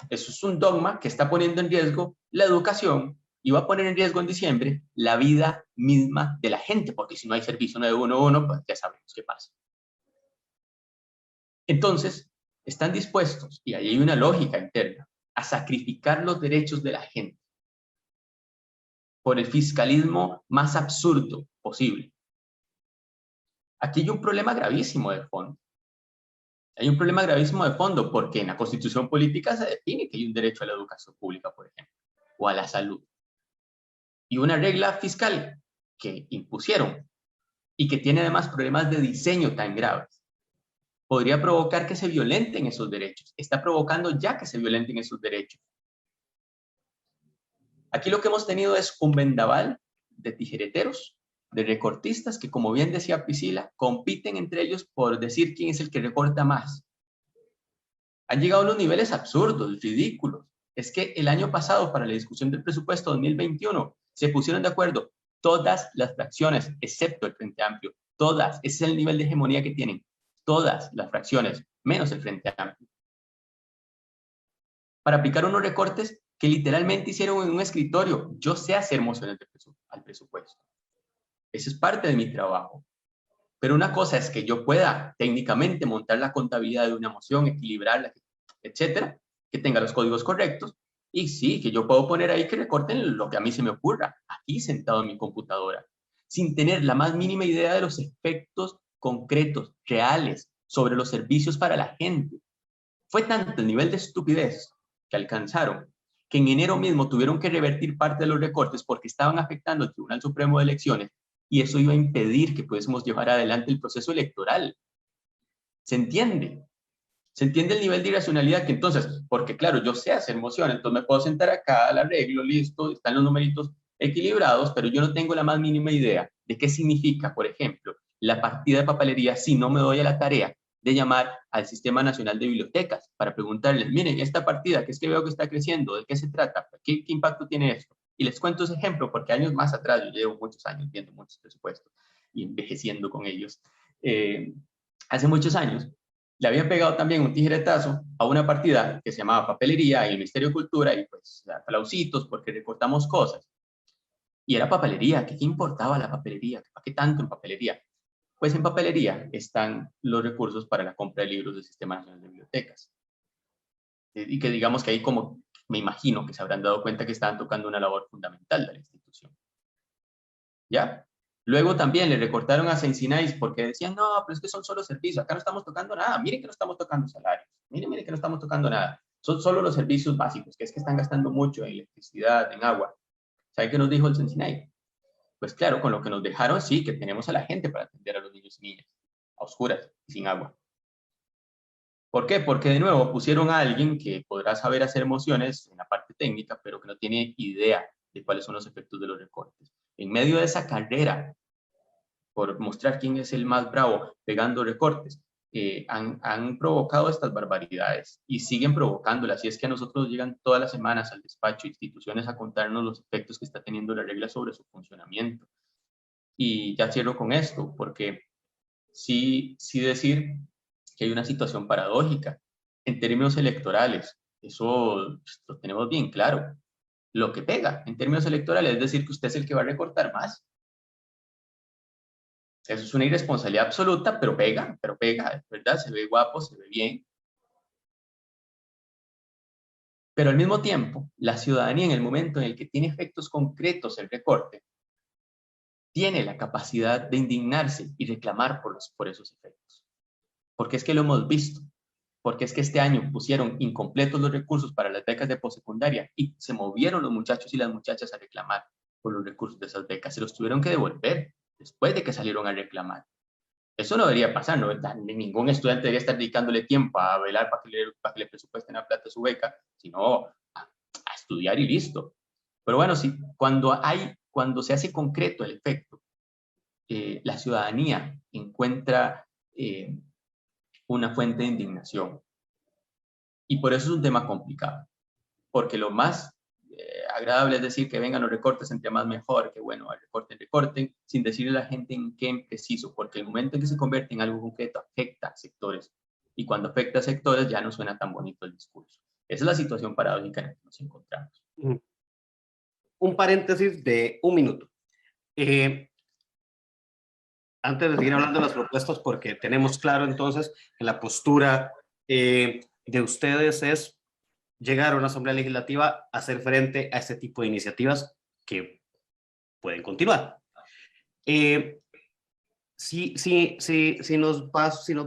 Eso es un dogma que está poniendo en riesgo la educación y va a poner en riesgo en diciembre la vida misma de la gente, porque si no hay servicio 911, pues ya sabemos qué pasa. Entonces, están dispuestos, y ahí hay una lógica interna, a sacrificar los derechos de la gente por el fiscalismo más absurdo posible. Aquí hay un problema gravísimo de fondo. Hay un problema gravísimo de fondo porque en la Constitución política se define que hay un derecho a la educación pública, por ejemplo, o a la salud. Y una regla fiscal que impusieron y que tiene además problemas de diseño tan graves, podría provocar que se violenten esos derechos. Está provocando ya que se violenten esos derechos. Aquí lo que hemos tenido es un vendaval de tijereteros, de recortistas que, como bien decía Priscila, compiten entre ellos por decir quién es el que recorta más. Han llegado a unos niveles absurdos, ridículos. Es que el año pasado, para la discusión del presupuesto 2021, se pusieron de acuerdo todas las fracciones, excepto el Frente Amplio. Todas. Ese es el nivel de hegemonía que tienen. Todas las fracciones, menos el Frente Amplio. Para aplicar unos recortes que literalmente hicieron en un escritorio. Yo sé hacer mociones al presupuesto. Eso es parte de mi trabajo. Pero una cosa es que yo pueda técnicamente montar la contabilidad de una moción, equilibrarla, etcétera, que tenga los códigos correctos. Y sí, que yo puedo poner ahí que recorten lo que a mí se me ocurra, aquí sentado en mi computadora, sin tener la más mínima idea de los efectos concretos, reales, sobre los servicios para la gente. Fue tanto el nivel de estupidez que alcanzaron que en enero mismo tuvieron que revertir parte de los recortes porque estaban afectando al Tribunal Supremo de Elecciones y eso iba a impedir que pudiésemos llevar adelante el proceso electoral. ¿Se entiende? ¿Se entiende el nivel de irracionalidad? Que entonces, porque claro, yo sé hacer mociones, entonces me puedo sentar acá, la arreglo, listo, están los numeritos equilibrados, pero yo no tengo la más mínima idea de qué significa, por ejemplo, la partida de papelería si no me doy a la tarea de llamar al Sistema Nacional de Bibliotecas para preguntarles, miren, esta partida que es que veo que está creciendo, ¿de qué se trata? ¿Qué impacto tiene esto? Y les cuento ese ejemplo porque años más atrás, yo llevo muchos años viendo muchos presupuestos y envejeciendo con ellos. Hace muchos años le habían pegado también un tijeretazo a una partida que se llamaba papelería y el Ministerio de Cultura y pues aplausitos porque recortamos cosas. Y era papelería, ¿qué importaba la papelería? ¿Para qué tanto en papelería? Pues en papelería están los recursos para la compra de libros del Sistema Nacional de Bibliotecas. Y que digamos que ahí como me imagino que se habrán dado cuenta que estaban tocando una labor fundamental de la institución. ¿Ya? Luego también le recortaron a Sensinais porque decían, no, pero es que son solo servicios, acá no estamos tocando nada, miren que no estamos tocando salarios, miren que no estamos tocando nada, son solo los servicios básicos, que es que están gastando mucho en electricidad, en agua. ¿Sabe qué nos dijo el Sensinai? Pues claro, con lo que nos dejaron, sí, que tenemos a la gente para atender a los niños y niñas, a oscuras y sin agua. ¿Por qué? Porque de nuevo pusieron a alguien que podrá saber hacer mociones en la parte técnica, pero que no tiene idea de cuáles son los efectos de los recortes. En medio de esa carrera, por mostrar quién es el más bravo pegando recortes, han provocado estas barbaridades y siguen provocándolas. Y es que a nosotros llegan todas las semanas al despacho instituciones a contarnos los efectos que está teniendo la regla sobre su funcionamiento. Y ya cierro con esto, porque sí decir que hay una situación paradójica en términos electorales. Eso pues, lo tenemos bien claro. Lo que pega en términos electorales es decir que usted es el que va a recortar más. Eso es una irresponsabilidad absoluta, pero pega, ¿verdad? Se ve guapo, se ve bien. Pero al mismo tiempo, la ciudadanía en el momento en el que tiene efectos concretos el recorte, tiene la capacidad de indignarse y reclamar por esos efectos. Porque es que lo hemos visto, porque es que este año pusieron incompletos los recursos para las becas de postsecundaria y se movieron los muchachos y las muchachas a reclamar por los recursos de esas becas. Se los tuvieron que devolver después de que salieron a reclamar. Eso no debería pasar, ¿no? Ningún estudiante debería estar dedicándole tiempo a velar para que le presupuesten la plata de su beca, sino a estudiar y listo. Pero bueno, sí, cuando se hace concreto el efecto, la ciudadanía encuentra una fuente de indignación. Y por eso es un tema complicado, porque lo más agradable es decir que vengan los recortes, entre más mejor, que bueno, recorten, sin decirle a la gente en qué en preciso, porque el momento en que se convierte en algo concreto afecta a sectores, y cuando afecta a sectores ya no suena tan bonito el discurso. Esa es la situación paradójica en la que nos encontramos. Un paréntesis de un minuto. Antes de seguir hablando de las propuestas, porque tenemos claro entonces que la postura de ustedes es llegar a una asamblea legislativa a hacer frente a este tipo de iniciativas que pueden continuar. Si nos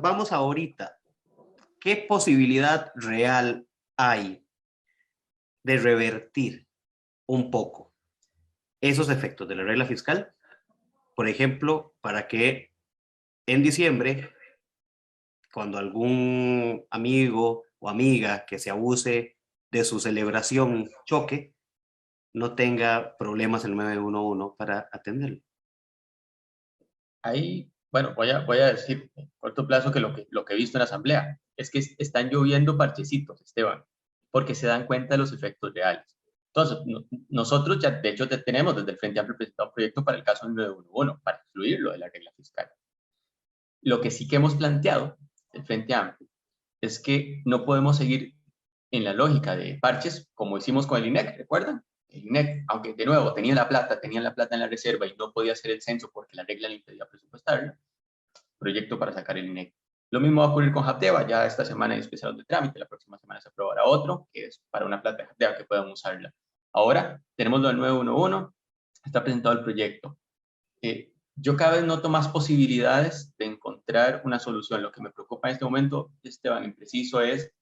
vamos ahorita, ¿qué posibilidad real hay de revertir un poco esos efectos de la regla fiscal? Por ejemplo, para que en diciembre, cuando algún amigo o amiga que se abuse de su celebración choque, no tenga problemas el 911 para atenderlo. Ahí, bueno, voy a decir en corto plazo que lo que he visto en la asamblea es que están lloviendo parchecitos, Esteban, porque se dan cuenta de los efectos reales. Entonces, nosotros ya, de hecho, tenemos desde el Frente Amplio presentado un proyecto para el caso del 911, para excluirlo de la regla fiscal. Lo que sí que hemos planteado, el Frente Amplio, es que no podemos seguir en la lógica de parches, como hicimos con el INEC, ¿recuerdan? El INEC, aunque de nuevo tenían la plata en la reserva y no podía hacer el censo porque la regla le impedía presupuestarlo, proyecto para sacar el INEC. Lo mismo va a ocurrir con Hapdeva, ya esta semana hay especial de trámite, la próxima semana se aprobará otro, que es para una plata de Hapdeva que puedan usarla. Ahora tenemos lo del 911, está presentado el proyecto. Yo cada vez noto más posibilidades de encontrar una solución. Lo que me preocupa en este momento, Esteban, en preciso, es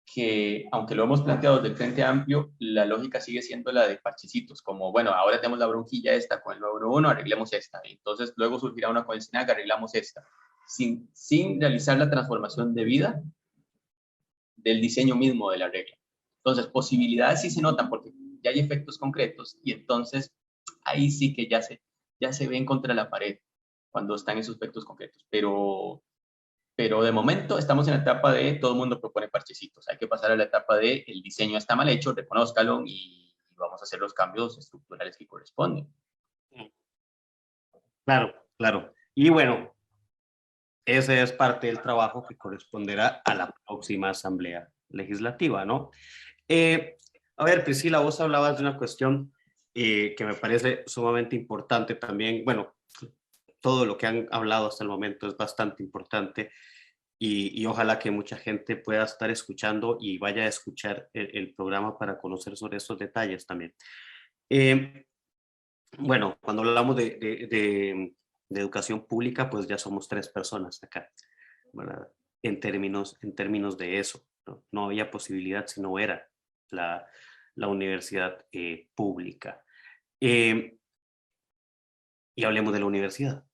que, aunque lo hemos planteado desde el Frente Amplio, la lógica sigue siendo la de parchecitos, como, bueno, ahora tenemos la bronquilla esta con el 911, arreglemos esta, y entonces luego surgirá una con el SINAC, arreglamos esta, sin realizar la transformación de vida del diseño mismo de la regla. Entonces, posibilidades sí se notan porque ya hay efectos concretos, y entonces ahí sí que ya se ven contra la pared cuando están esos efectos concretos, pero de momento estamos en la etapa de todo el mundo propone parchecitos. Hay que pasar a la etapa de el diseño está mal hecho, reconózcalo y vamos a hacer los cambios estructurales que corresponden. Claro, claro. Y bueno, ese es parte del trabajo que corresponderá a la próxima asamblea legislativa, ¿no? A ver, Priscila, vos hablabas de una cuestión que me parece sumamente importante también. Bueno, todo lo que han hablado hasta el momento es bastante importante y ojalá que mucha gente pueda estar escuchando y vaya a escuchar el programa para conocer sobre estos detalles también. Bueno, cuando hablamos de educación pública, pues ya somos 3 personas acá, ¿verdad? En términos de eso, ¿no? No había posibilidad si no era la universidad pública. Y hablemos de la universidad,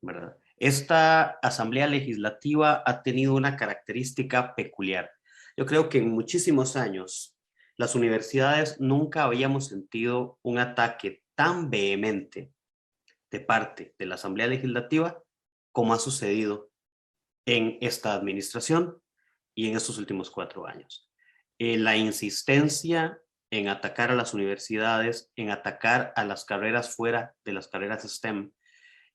¿verdad? Esta asamblea legislativa ha tenido una característica peculiar. Yo creo que en muchísimos años las universidades nunca habíamos sentido un ataque tan vehemente de parte de la asamblea legislativa como ha sucedido en esta administración y en estos últimos 4 años. La insistencia en atacar a las universidades, en atacar a las carreras fuera de las carreras STEM,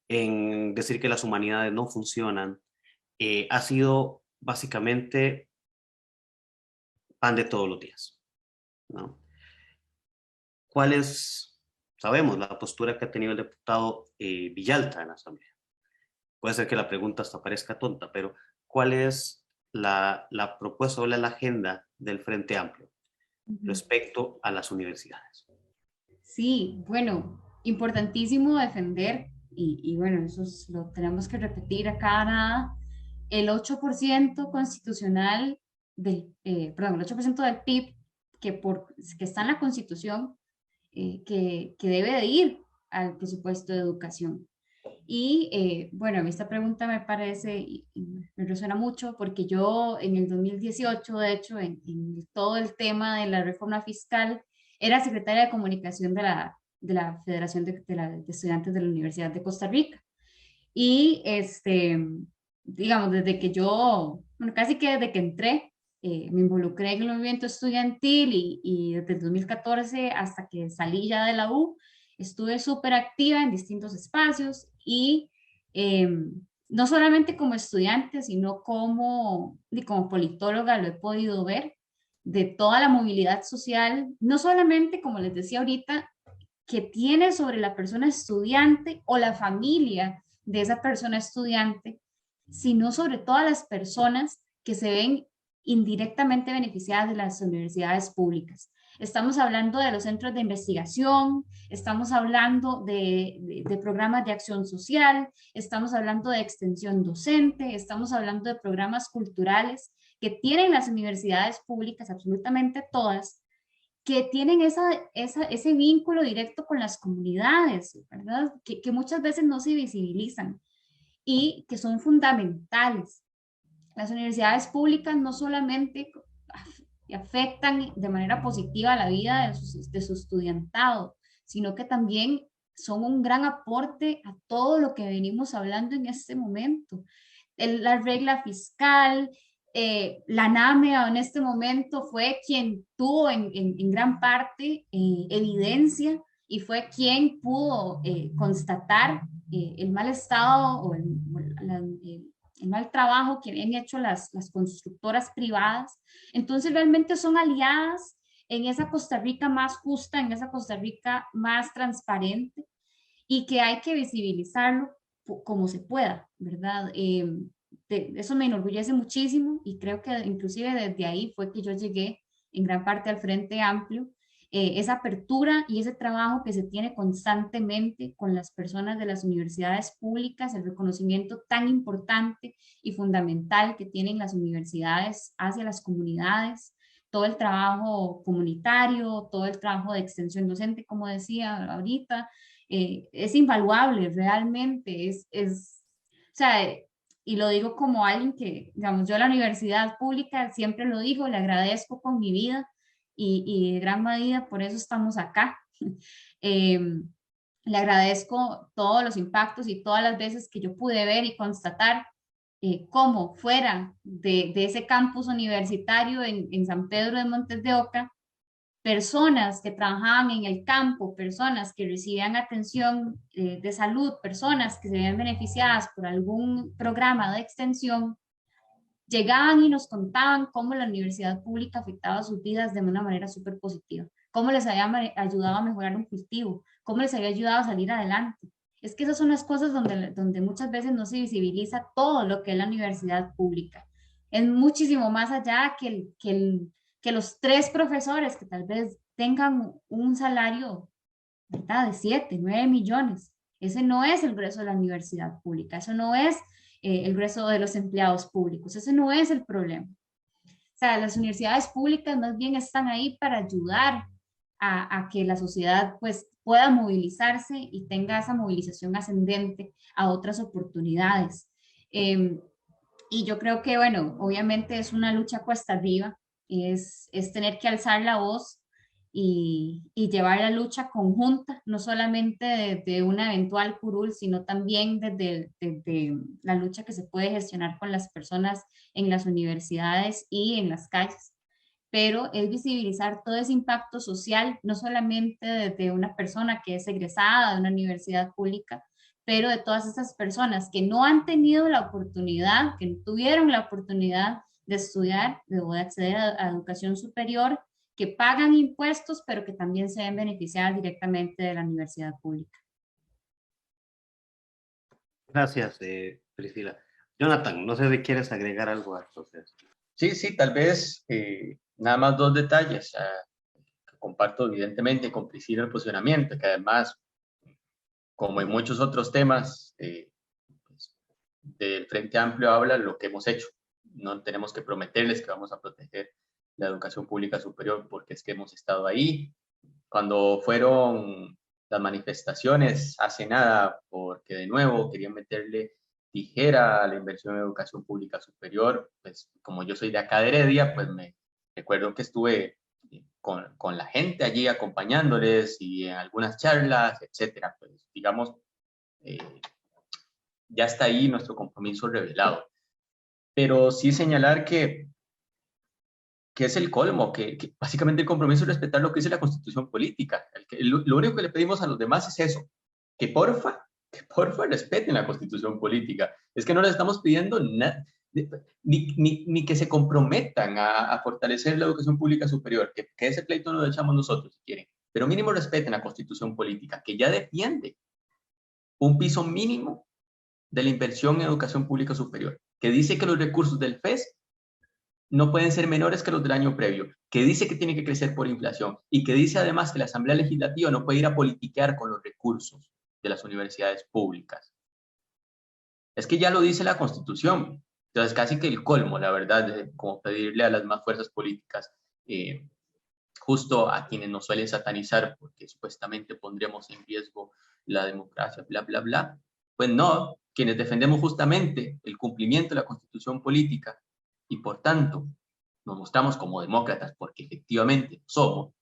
en decir que las humanidades no funcionan, ha sido básicamente pan de todos los días, ¿no? ¿Cuál es, sabemos, la postura que ha tenido el diputado Villalta en la Asamblea? Puede ser que la pregunta hasta parezca tonta, pero ¿cuál es la propuesta o la agenda del Frente Amplio respecto a las universidades. Sí, bueno, importantísimo defender, y bueno, lo tenemos que repetir a cada nada, el 8% constitucional perdón, el 8% del PIB que está en la Constitución, que debe de ir al presupuesto de educación. Y bueno, a mí esta pregunta me parece, y me resuena mucho, porque yo en el 2018, de hecho, en todo el tema de la reforma fiscal, era secretaria de comunicación de la Federación de Estudiantes de la Universidad de Costa Rica. Y digamos, desde que yo, bueno, casi que desde que entré, me involucré en el movimiento estudiantil y desde el 2014 hasta que salí ya de la U, estuve súper activa en distintos espacios y eh, no solamente como estudiante, sino como politóloga lo he podido ver de toda la movilidad social, no solamente, como les decía ahorita, que tiene sobre la persona estudiante o la familia de esa persona estudiante, sino sobre todas las personas que se ven indirectamente beneficiadas de las universidades públicas. Estamos hablando de los centros de investigación, estamos hablando de programas de acción social, estamos hablando de extensión docente, estamos hablando de programas culturales que tienen las universidades públicas, absolutamente todas, que tienen ese vínculo directo con las comunidades, ¿verdad? Que muchas veces no se visibilizan y que son fundamentales. Las universidades públicas no solamente afectan de manera positiva la vida de su estudiantado, sino que también son un gran aporte a todo lo que venimos hablando en este momento. La regla fiscal, la NAMEA en este momento fue quien tuvo en gran parte evidencia y fue quien pudo constatar el mal estado o el mal trabajo que han hecho las constructoras privadas. Entonces realmente son aliadas en esa Costa Rica más justa, en esa Costa Rica más transparente y que hay que visibilizarlo como se pueda, ¿verdad? Eso me enorgullece muchísimo y creo que inclusive desde ahí fue que yo llegué en gran parte al Frente Amplio, esa apertura y ese trabajo que se tiene constantemente con las personas de las universidades públicas, el reconocimiento tan importante y fundamental que tienen las universidades hacia las comunidades, todo el trabajo comunitario, todo el trabajo de extensión docente, como decía ahorita, es invaluable realmente, o sea, y lo digo como alguien que, digamos, yo a la universidad pública siempre lo digo, le agradezco con mi vida y de gran medida por eso estamos acá. Le agradezco todos los impactos y todas las veces que yo pude ver y constatar cómo fuera de ese campus universitario en San Pedro de Montes de Oca, personas que trabajaban en el campo, personas que recibían atención de salud, personas que se veían beneficiadas por algún programa de extensión, llegaban y nos contaban cómo la universidad pública afectaba sus vidas de una manera súper positiva, cómo les había ayudado a mejorar un cultivo, cómo les había ayudado a salir adelante. Es que esas son las cosas donde muchas veces no se visibiliza todo lo que es la universidad pública. Es muchísimo más allá que los 3 profesores que tal vez tengan un salario, ¿verdad?, de 7, 9 millones. Ese no es el grueso de la universidad pública, eso no es el grueso de los empleados públicos, ese no es el problema. O sea, las universidades públicas más bien están ahí para ayudar a que la sociedad pues pueda movilizarse y tenga esa movilización ascendente a otras oportunidades. Y yo creo que, bueno, obviamente es una lucha cuesta arriba, es tener que alzar la voz y llevar la lucha conjunta, no solamente desde una eventual curul, sino también desde la lucha que se puede gestionar con las personas en las universidades y en las calles. Pero es visibilizar todo ese impacto social, no solamente desde una persona que es egresada de una universidad pública, pero de todas esas personas que no han tenido la oportunidad, que no tuvieron la oportunidad de estudiar, de acceder a educación superior, que pagan impuestos, pero que también se ven beneficiadas directamente de la universidad pública. Gracias, Priscila. Jonathan, no sé si quieres agregar algo a esto. Sí, sí, tal vez nada más dos detalles. Que comparto evidentemente con Priscila el posicionamiento, que además, como en muchos otros temas, pues, del Frente Amplio habla lo que hemos hecho. No tenemos que prometerles que vamos a proteger la educación pública superior porque es que hemos estado ahí. Cuando fueron las manifestaciones hace nada, porque de nuevo querían meterle tijera a la inversión en educación pública superior, pues como yo soy de acá de Heredia, pues me recuerdo que estuve con la gente allí acompañándoles y en algunas charlas, etcétera. Pues digamos, eh, ya está ahí nuestro compromiso revelado. Pero sí señalar que es el colmo, que básicamente el compromiso es respetar lo que dice la Constitución política. Lo único que le pedimos a los demás es eso, que porfa respeten la Constitución política. Es que no les estamos pidiendo nada, ni que se comprometan a fortalecer la educación pública superior, que ese pleito no lo echamos nosotros si quieren, pero mínimo respeten la Constitución política, que ya defiende un piso mínimo de la inversión en educación pública superior, que dice que los recursos del FES no pueden ser menores que los del año previo, que dice que tiene que crecer por inflación y que dice además que la Asamblea Legislativa no puede ir a politiquear con los recursos de las universidades públicas. Es que ya lo dice la Constitución. Entonces, casi que el colmo, la verdad, de como pedirle a las más fuerzas políticas, justo a quienes nos suelen satanizar porque supuestamente pondremos en riesgo la democracia, bla, bla, bla. Pues no, quienes defendemos justamente el cumplimiento de la Constitución política y por tanto nos mostramos como demócratas porque efectivamente somos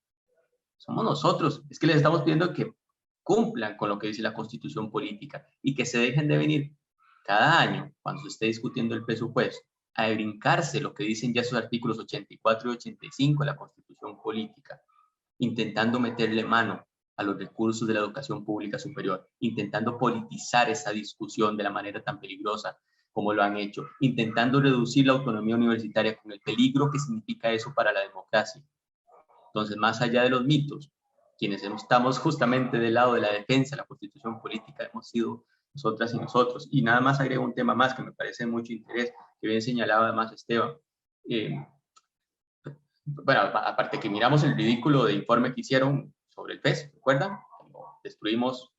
nosotros. Es que les estamos pidiendo que cumplan con lo que dice la Constitución política y que se dejen de venir cada año, cuando se esté discutiendo el presupuesto, a brincarse lo que dicen ya esos artículos 84 y 85 de la Constitución política, intentando meterle mano a los recursos de la educación pública superior, intentando politizar esa discusión de la manera tan peligrosa como lo han hecho, intentando reducir la autonomía universitaria con el peligro que significa eso para la democracia. Entonces, más allá de los mitos, quienes estamos justamente del lado de la defensa de la Constitución política hemos sido nosotras y nosotros. Y nada más agrego un tema más que me parece de mucho interés, que bien señalaba además Esteban. Bueno, aparte que miramos el ridículo de informe que hicieron sobre el PES, ¿recuerdan? Lo destruimos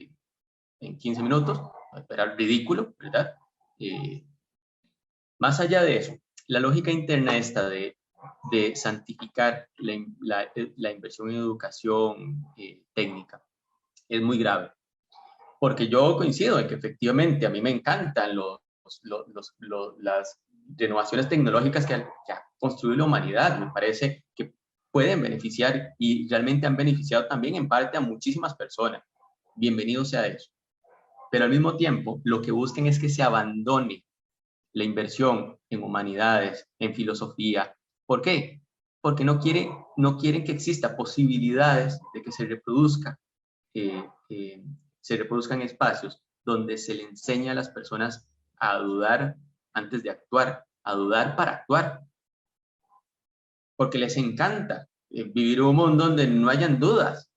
en 15 minutos, era ridículo, ¿verdad? Más allá de eso, la lógica interna esta de santificar la inversión en educación técnica es muy grave, porque yo coincido en que efectivamente a mí me encantan las renovaciones tecnológicas que ha construido la humanidad, me parece que pueden beneficiar y realmente han beneficiado también en parte a muchísimas personas. Bienvenido sea eso. Pero al mismo tiempo, lo que busquen es que se abandone la inversión en humanidades, en filosofía. ¿Por qué? Porque no quieren que exista posibilidades de que se reproduzcan espacios donde se le enseña a las personas a dudar antes de actuar, a dudar para actuar. Porque les encanta vivir un mundo donde no hayan dudas,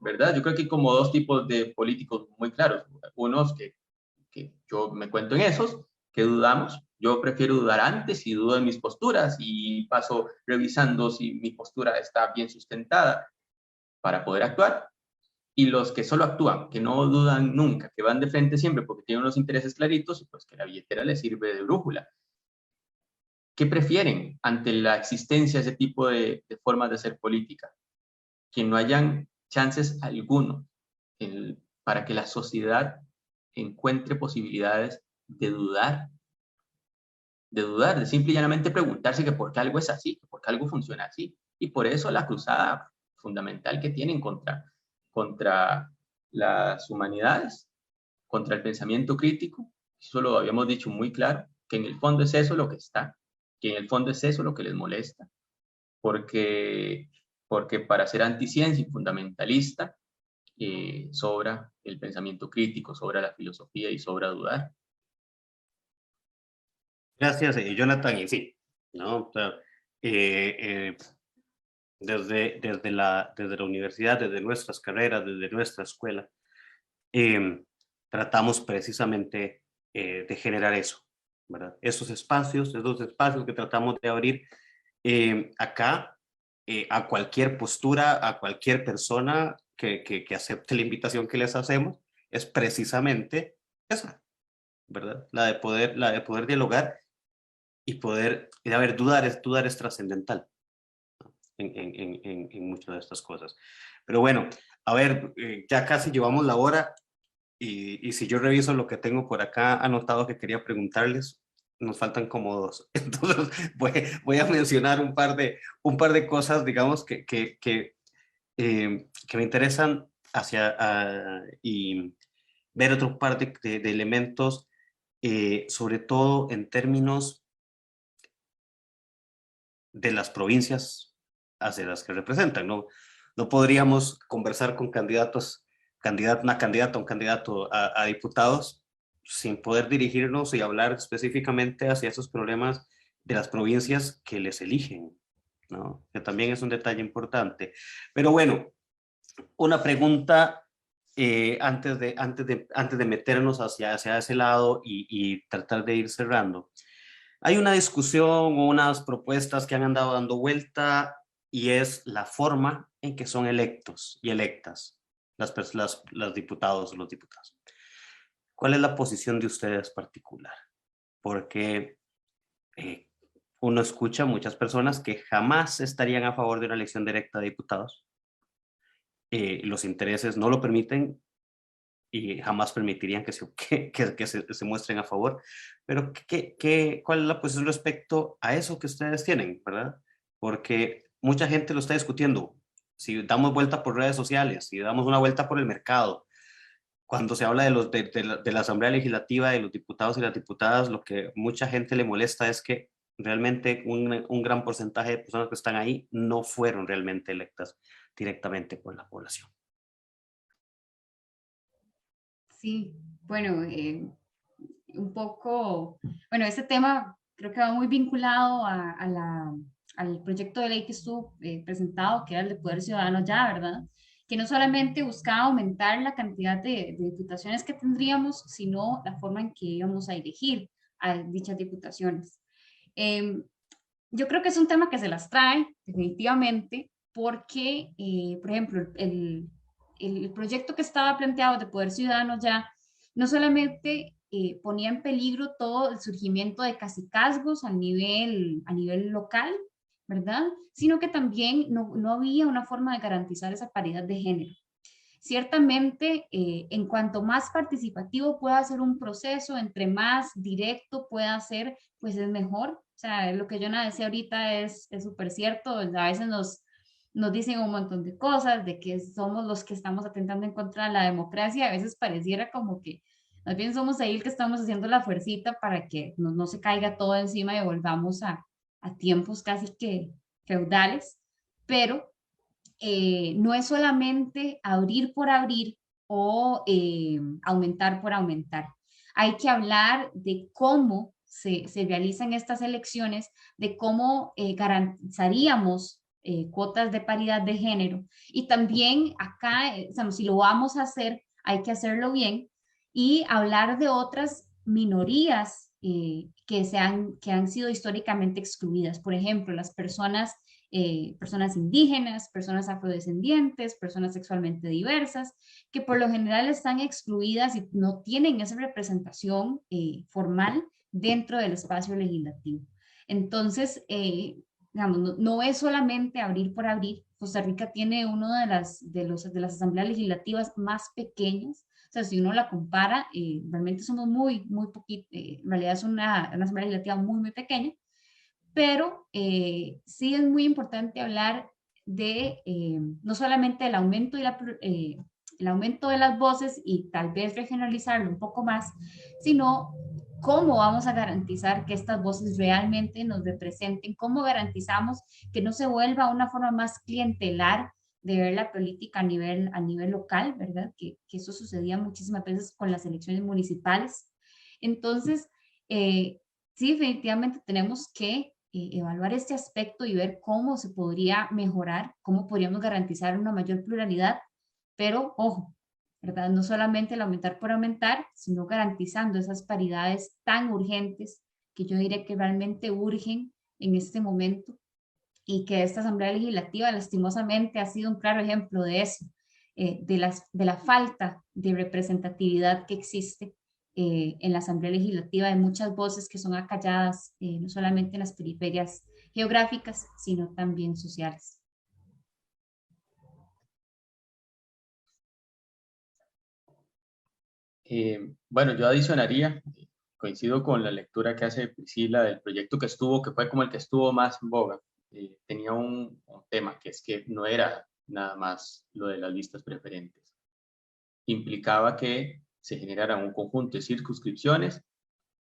¿verdad? Yo creo que hay como dos tipos de políticos muy claros. Unos que yo me cuento en esos, que dudamos. Yo prefiero dudar antes y dudo en mis posturas y paso revisando si mi postura está bien sustentada para poder actuar. Y los que solo actúan, que no dudan nunca, que van de frente siempre porque tienen unos intereses claritos, pues que la billetera les sirve de brújula. ¿Qué prefieren ante la existencia de ese tipo de formas de hacer política? Que no hayan chances alguno para que la sociedad encuentre posibilidades de dudar, de simple y llanamente preguntarse que por qué algo es así, por qué algo funciona así. Y por eso la cruzada fundamental que tienen contra las humanidades, contra el pensamiento crítico, eso lo habíamos dicho muy claro, que en el fondo es eso lo que está, que en el fondo es eso lo que les molesta, porque para ser anticiencia y fundamentalista sobra el pensamiento crítico, sobra la filosofía y sobra dudar. Gracias, Jonathan. Y sí, ¿no? O sea, desde la universidad, desde nuestras carreras, desde nuestra escuela, tratamos precisamente de generar eso, ¿verdad? Esos espacios que tratamos de abrir acá a cualquier postura, a cualquier persona que acepte la invitación que les hacemos, es precisamente esa, ¿verdad? La de poder dialogar y poder, a ver, dudar es trascendental en muchas de estas cosas. Pero bueno, a ver, ya casi llevamos la hora y si yo reviso lo que tengo por acá anotado que quería preguntarles, nos faltan como dos. Entonces voy a mencionar un par de cosas, digamos, que me interesan y ver otro par de elementos, sobre todo en términos de las provincias hacia las que representan, ¿no? No podríamos conversar con una candidata, un candidato a diputados sin poder dirigirnos y hablar específicamente hacia esos problemas de las provincias que les eligen, ¿no? Que también es un detalle importante. Pero bueno, una pregunta antes de meternos hacia ese lado y tratar de ir cerrando. Hay una discusión o unas propuestas que han andado dando vuelta y es la forma en que son electos y electas las diputados o los diputados. ¿Cuál es la posición de ustedes particular? Porque uno escucha a muchas personas que jamás estarían a favor de una elección directa de diputados. Los intereses no lo permiten y jamás permitirían que se muestren a favor. Pero ¿cuál es la posición respecto a eso que ustedes tienen, verdad? Porque mucha gente lo está discutiendo. Si damos vuelta por redes sociales, si damos una vuelta por el mercado, cuando se habla de la Asamblea Legislativa, de los diputados y las diputadas, lo que mucha gente le molesta es que realmente un gran porcentaje de personas que están ahí no fueron realmente electas directamente por la población. Sí, bueno, un poco, bueno, este tema creo que va muy vinculado al proyecto de ley que estuvo presentado, que era el de Poder Ciudadano ya, ¿verdad? Que no solamente buscaba aumentar la cantidad de diputaciones que tendríamos, sino la forma en que íbamos a elegir a dichas diputaciones. Yo creo que es un tema que se las trae, definitivamente, porque, por ejemplo, el proyecto que estaba planteado de Poder Ciudadano ya no solamente ponía en peligro todo el surgimiento de cacicazgos a nivel local, ¿verdad? Sino que también no había una forma de garantizar esa paridad de género. Ciertamente, en cuanto más participativo pueda ser un proceso, entre más directo pueda ser, pues es mejor. O sea, lo que Jonah decía ahorita es súper cierto. A veces nos dicen un montón de cosas, de que somos los que estamos atentando en contra de la democracia. A veces pareciera como que más bien somos ahí el que estamos haciendo la fuercita para que no se caiga todo encima y volvamos a tiempos casi que feudales. Pero no es solamente abrir por abrir o aumentar por aumentar. Hay que hablar de cómo se realizan estas elecciones, de cómo garantizaríamos cuotas de paridad de género. Y también acá, si lo vamos a hacer, hay que hacerlo bien y hablar de otras minorías que han sido históricamente excluidas. Por ejemplo, las personas indígenas, personas afrodescendientes, personas sexualmente diversas, que por lo general están excluidas y no tienen esa representación formal dentro del espacio legislativo. Entonces, digamos, no es solamente abrir por abrir. Costa Rica tiene una de las asambleas legislativas más pequeñas. O sea, si uno la compara, realmente somos muy poquito, en realidad es una asamblea legislativa muy pequeña, pero sí es muy importante hablar de no solamente el aumento, el aumento de las voces y tal vez regionalizarlo un poco más, sino cómo vamos a garantizar que estas voces realmente nos representen, cómo garantizamos que no se vuelva una forma más clientelar de ver la política a nivel local, ¿verdad? Que eso sucedía muchísimas veces con las elecciones municipales. Entonces, sí, definitivamente tenemos que evaluar este aspecto y ver cómo se podría mejorar, cómo podríamos garantizar una mayor pluralidad, pero ojo, ¿verdad? No solamente el aumentar por aumentar, sino garantizando esas paridades tan urgentes que yo diría que realmente urgen en este momento, y que esta Asamblea Legislativa lastimosamente ha sido un claro ejemplo de eso, de la falta de representatividad que existe en la Asamblea Legislativa, de muchas voces que son acalladas, no solamente en las periferias geográficas, sino también sociales. Bueno, yo adicionaría, coincido con la lectura que hace Priscila del proyecto que fue como el que estuvo más en boga. Tenía un tema, que es que no era nada más lo de las listas preferentes. Implicaba que se generara un conjunto de circunscripciones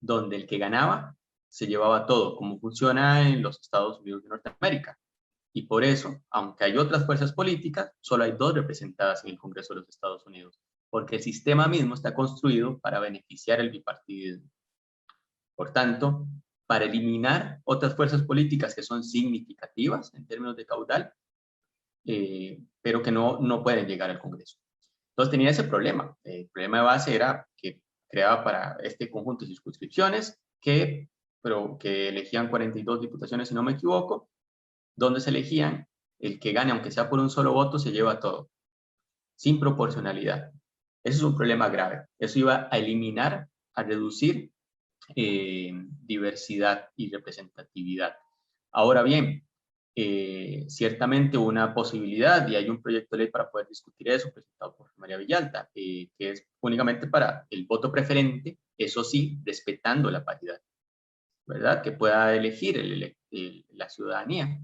donde el que ganaba se llevaba todo, como funciona en los Estados Unidos de Norteamérica. Y por eso, aunque hay otras fuerzas políticas, solo hay 2 representadas en el Congreso de los Estados Unidos, porque el sistema mismo está construido para beneficiar el bipartidismo. Por tanto, para eliminar otras fuerzas políticas que son significativas en términos de caudal, pero que no pueden llegar al Congreso. Entonces tenía ese problema. El problema de base era que creaba para este conjunto de circunscripciones pero que elegían 42 diputaciones, si no me equivoco, donde se elegían el que gane, aunque sea por un solo voto, se lleva todo, sin proporcionalidad. Eso es un problema grave. Eso iba a eliminar, a reducir diversidad y representatividad. Ahora bien, ciertamente una posibilidad, y hay un proyecto de ley para poder discutir eso, presentado por María Villalta, que es únicamente para el voto preferente, eso sí, respetando la paridad, ¿verdad? Que pueda elegir la ciudadanía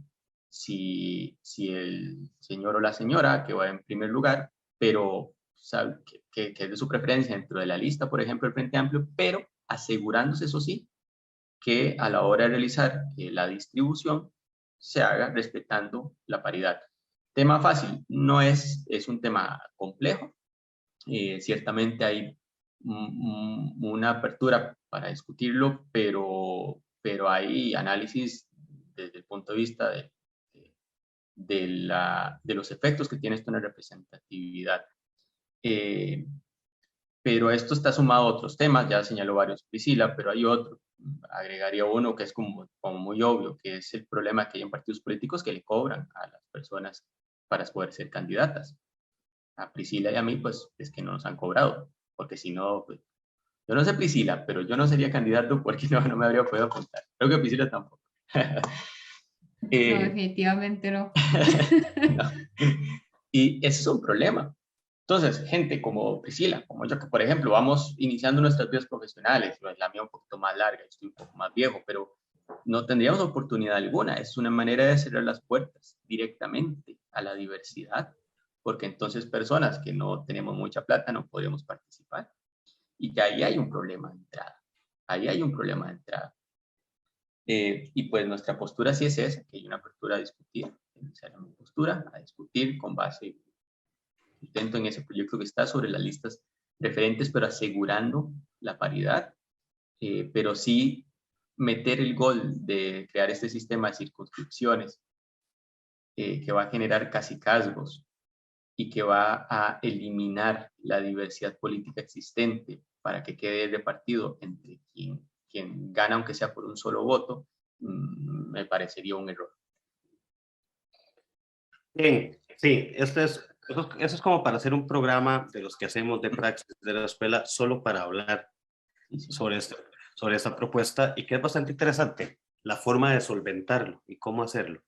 si el señor o la señora que va en primer lugar, pero sabe que es de su preferencia dentro de la lista, por ejemplo, el Frente Amplio, pero asegurándose, eso sí, que a la hora de realizar la distribución se haga respetando la paridad. Tema fácil, no es un tema complejo. Ciertamente hay una apertura para discutirlo, pero hay análisis desde el punto de vista de los efectos que tiene esto en la representatividad. Pero esto está sumado a otros temas, ya señaló varios Priscila, pero hay otro, agregaría uno que es como muy obvio, que es el problema que hay en partidos políticos que le cobran a las personas para poder ser candidatas. A Priscila y a mí, pues, es que no nos han cobrado, porque si no, pues, yo no sé Priscila, pero yo no sería candidato porque no me habría podido apuntar. Creo que Priscila tampoco. No, definitivamente no. No. Y ese es un problema. Entonces, gente como Priscila, como yo, que por ejemplo vamos iniciando nuestras vidas profesionales, la mía un poquito más larga, estoy un poco más viejo, pero no tendríamos oportunidad alguna. Es una manera de cerrar las puertas directamente a la diversidad, porque entonces personas que no tenemos mucha plata no podríamos participar. Y que ahí hay un problema de entrada. Ahí hay un problema de entrada. Y pues nuestra postura sí es esa, que hay una apertura a discutir, esa era mi postura, a discutir con base intento en ese proyecto que está sobre las listas preferentes, pero asegurando la paridad, pero sí meter el gol de crear este sistema de circunscripciones que va a generar cacicazgos y que va a eliminar la diversidad política existente para que quede repartido entre quien gana, aunque sea por un solo voto, me parecería un error. Bien, sí, eso es como para hacer un programa de los que hacemos de praxis de la escuela, solo para hablar sobre esta propuesta, y que es bastante interesante, la forma de solventarlo y cómo hacerlo.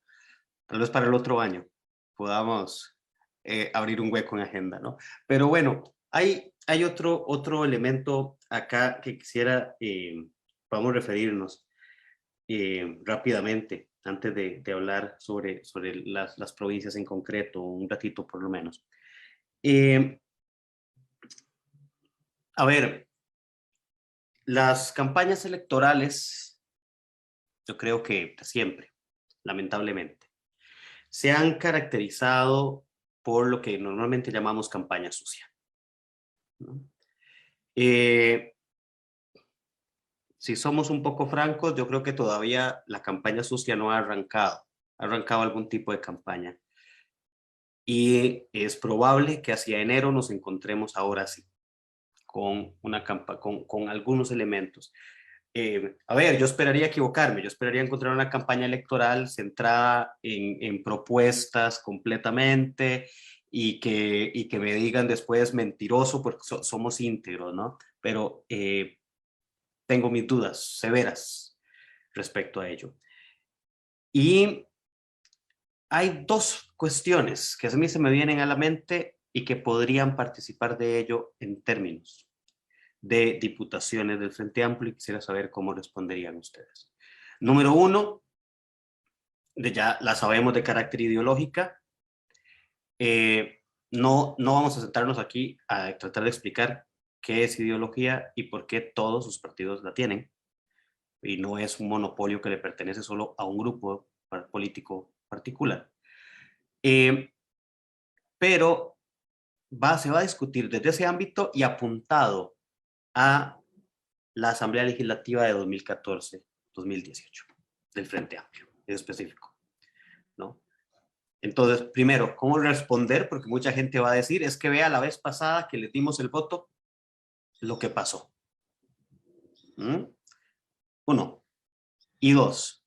Tal vez para el otro año podamos abrir un hueco en agenda, ¿no? Pero bueno, hay otro elemento acá que quisiera, podamos referirnos rápidamente, antes de hablar sobre las provincias en concreto, un ratito por lo menos. A ver, las campañas electorales, yo creo que siempre, lamentablemente, se han caracterizado por lo que normalmente llamamos campaña sucia, ¿no? Si somos un poco francos, yo creo que todavía la campaña sucia no ha arrancado algún tipo de campaña. Y es probable que hacia enero nos encontremos ahora sí con algunos elementos. A ver, yo esperaría equivocarme, yo esperaría encontrar una campaña electoral centrada en propuestas completamente y que me digan después mentiroso porque somos íntegros, ¿no? Pero tengo mis dudas severas respecto a ello. Y hay dos cuestiones que a mí se me vienen a la mente y que podrían participar de ello en términos de diputaciones del Frente Amplio y quisiera saber cómo responderían ustedes. Número uno, ya la sabemos de carácter ideológica. No vamos a sentarnos aquí a tratar de explicar qué es ideología y por qué todos sus partidos la tienen. Y no es un monopolio que le pertenece solo a un grupo político particular. Pero se va a discutir desde ese ámbito y apuntado a la Asamblea Legislativa de 2014-2018 del Frente Amplio, en específico, ¿no? Entonces, primero, ¿cómo responder? Porque mucha gente va a decir, es que vea la vez pasada que le dimos el voto, lo que pasó. ¿Mm? Uno. Y dos,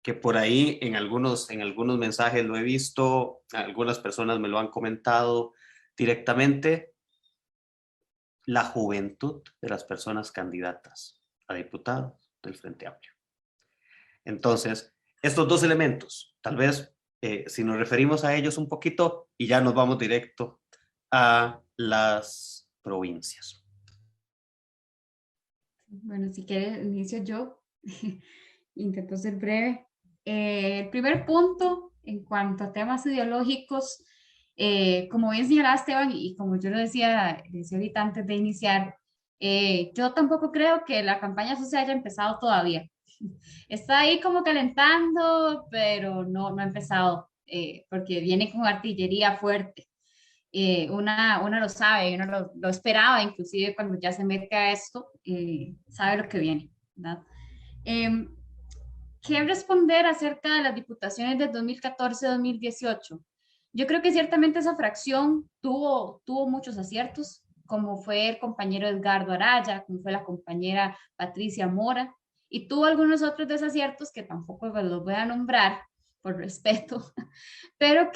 que por ahí en algunos mensajes lo he visto, algunas personas me lo han comentado directamente, la juventud de las personas candidatas a diputados del Frente Amplio. Entonces, estos dos elementos, tal vez si nos referimos a ellos un poquito y ya nos vamos directo a las provincias. Bueno, si quieres, inicio yo. Intento ser breve. El primer punto, en cuanto a temas ideológicos, como bien señalaba Esteban, y como yo lo decía ahorita antes de iniciar, yo tampoco creo que la campaña social haya empezado todavía. Está ahí como calentando, pero no ha empezado, porque viene con artillería fuerte. Una lo sabe, uno lo esperaba, inclusive cuando ya se mete a esto, sabe lo que viene, ¿verdad? Eh, ¿Qué responder acerca de las diputaciones de 2014-2018? Yo creo que ciertamente esa fracción tuvo muchos aciertos, como fue el compañero Edgardo Araya, como fue la compañera Patricia Mora, y tuvo algunos otros desaciertos que tampoco los voy a nombrar por respeto, pero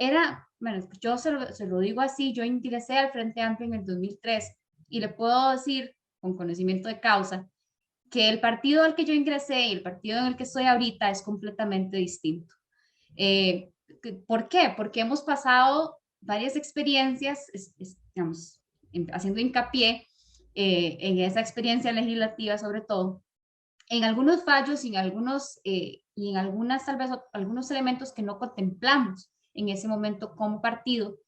era, bueno, yo se lo digo así, yo ingresé al Frente Amplio en el 2003 y le puedo decir con conocimiento de causa que el partido al que yo ingresé y el partido en el que estoy ahorita es completamente distinto. Eh, ¿Por qué? Porque hemos pasado varias experiencias, digamos, haciendo hincapié en esa experiencia legislativa sobre todo, en algunos fallos y en algunas, tal vez, algunos elementos que no contemplamos en ese momento como partido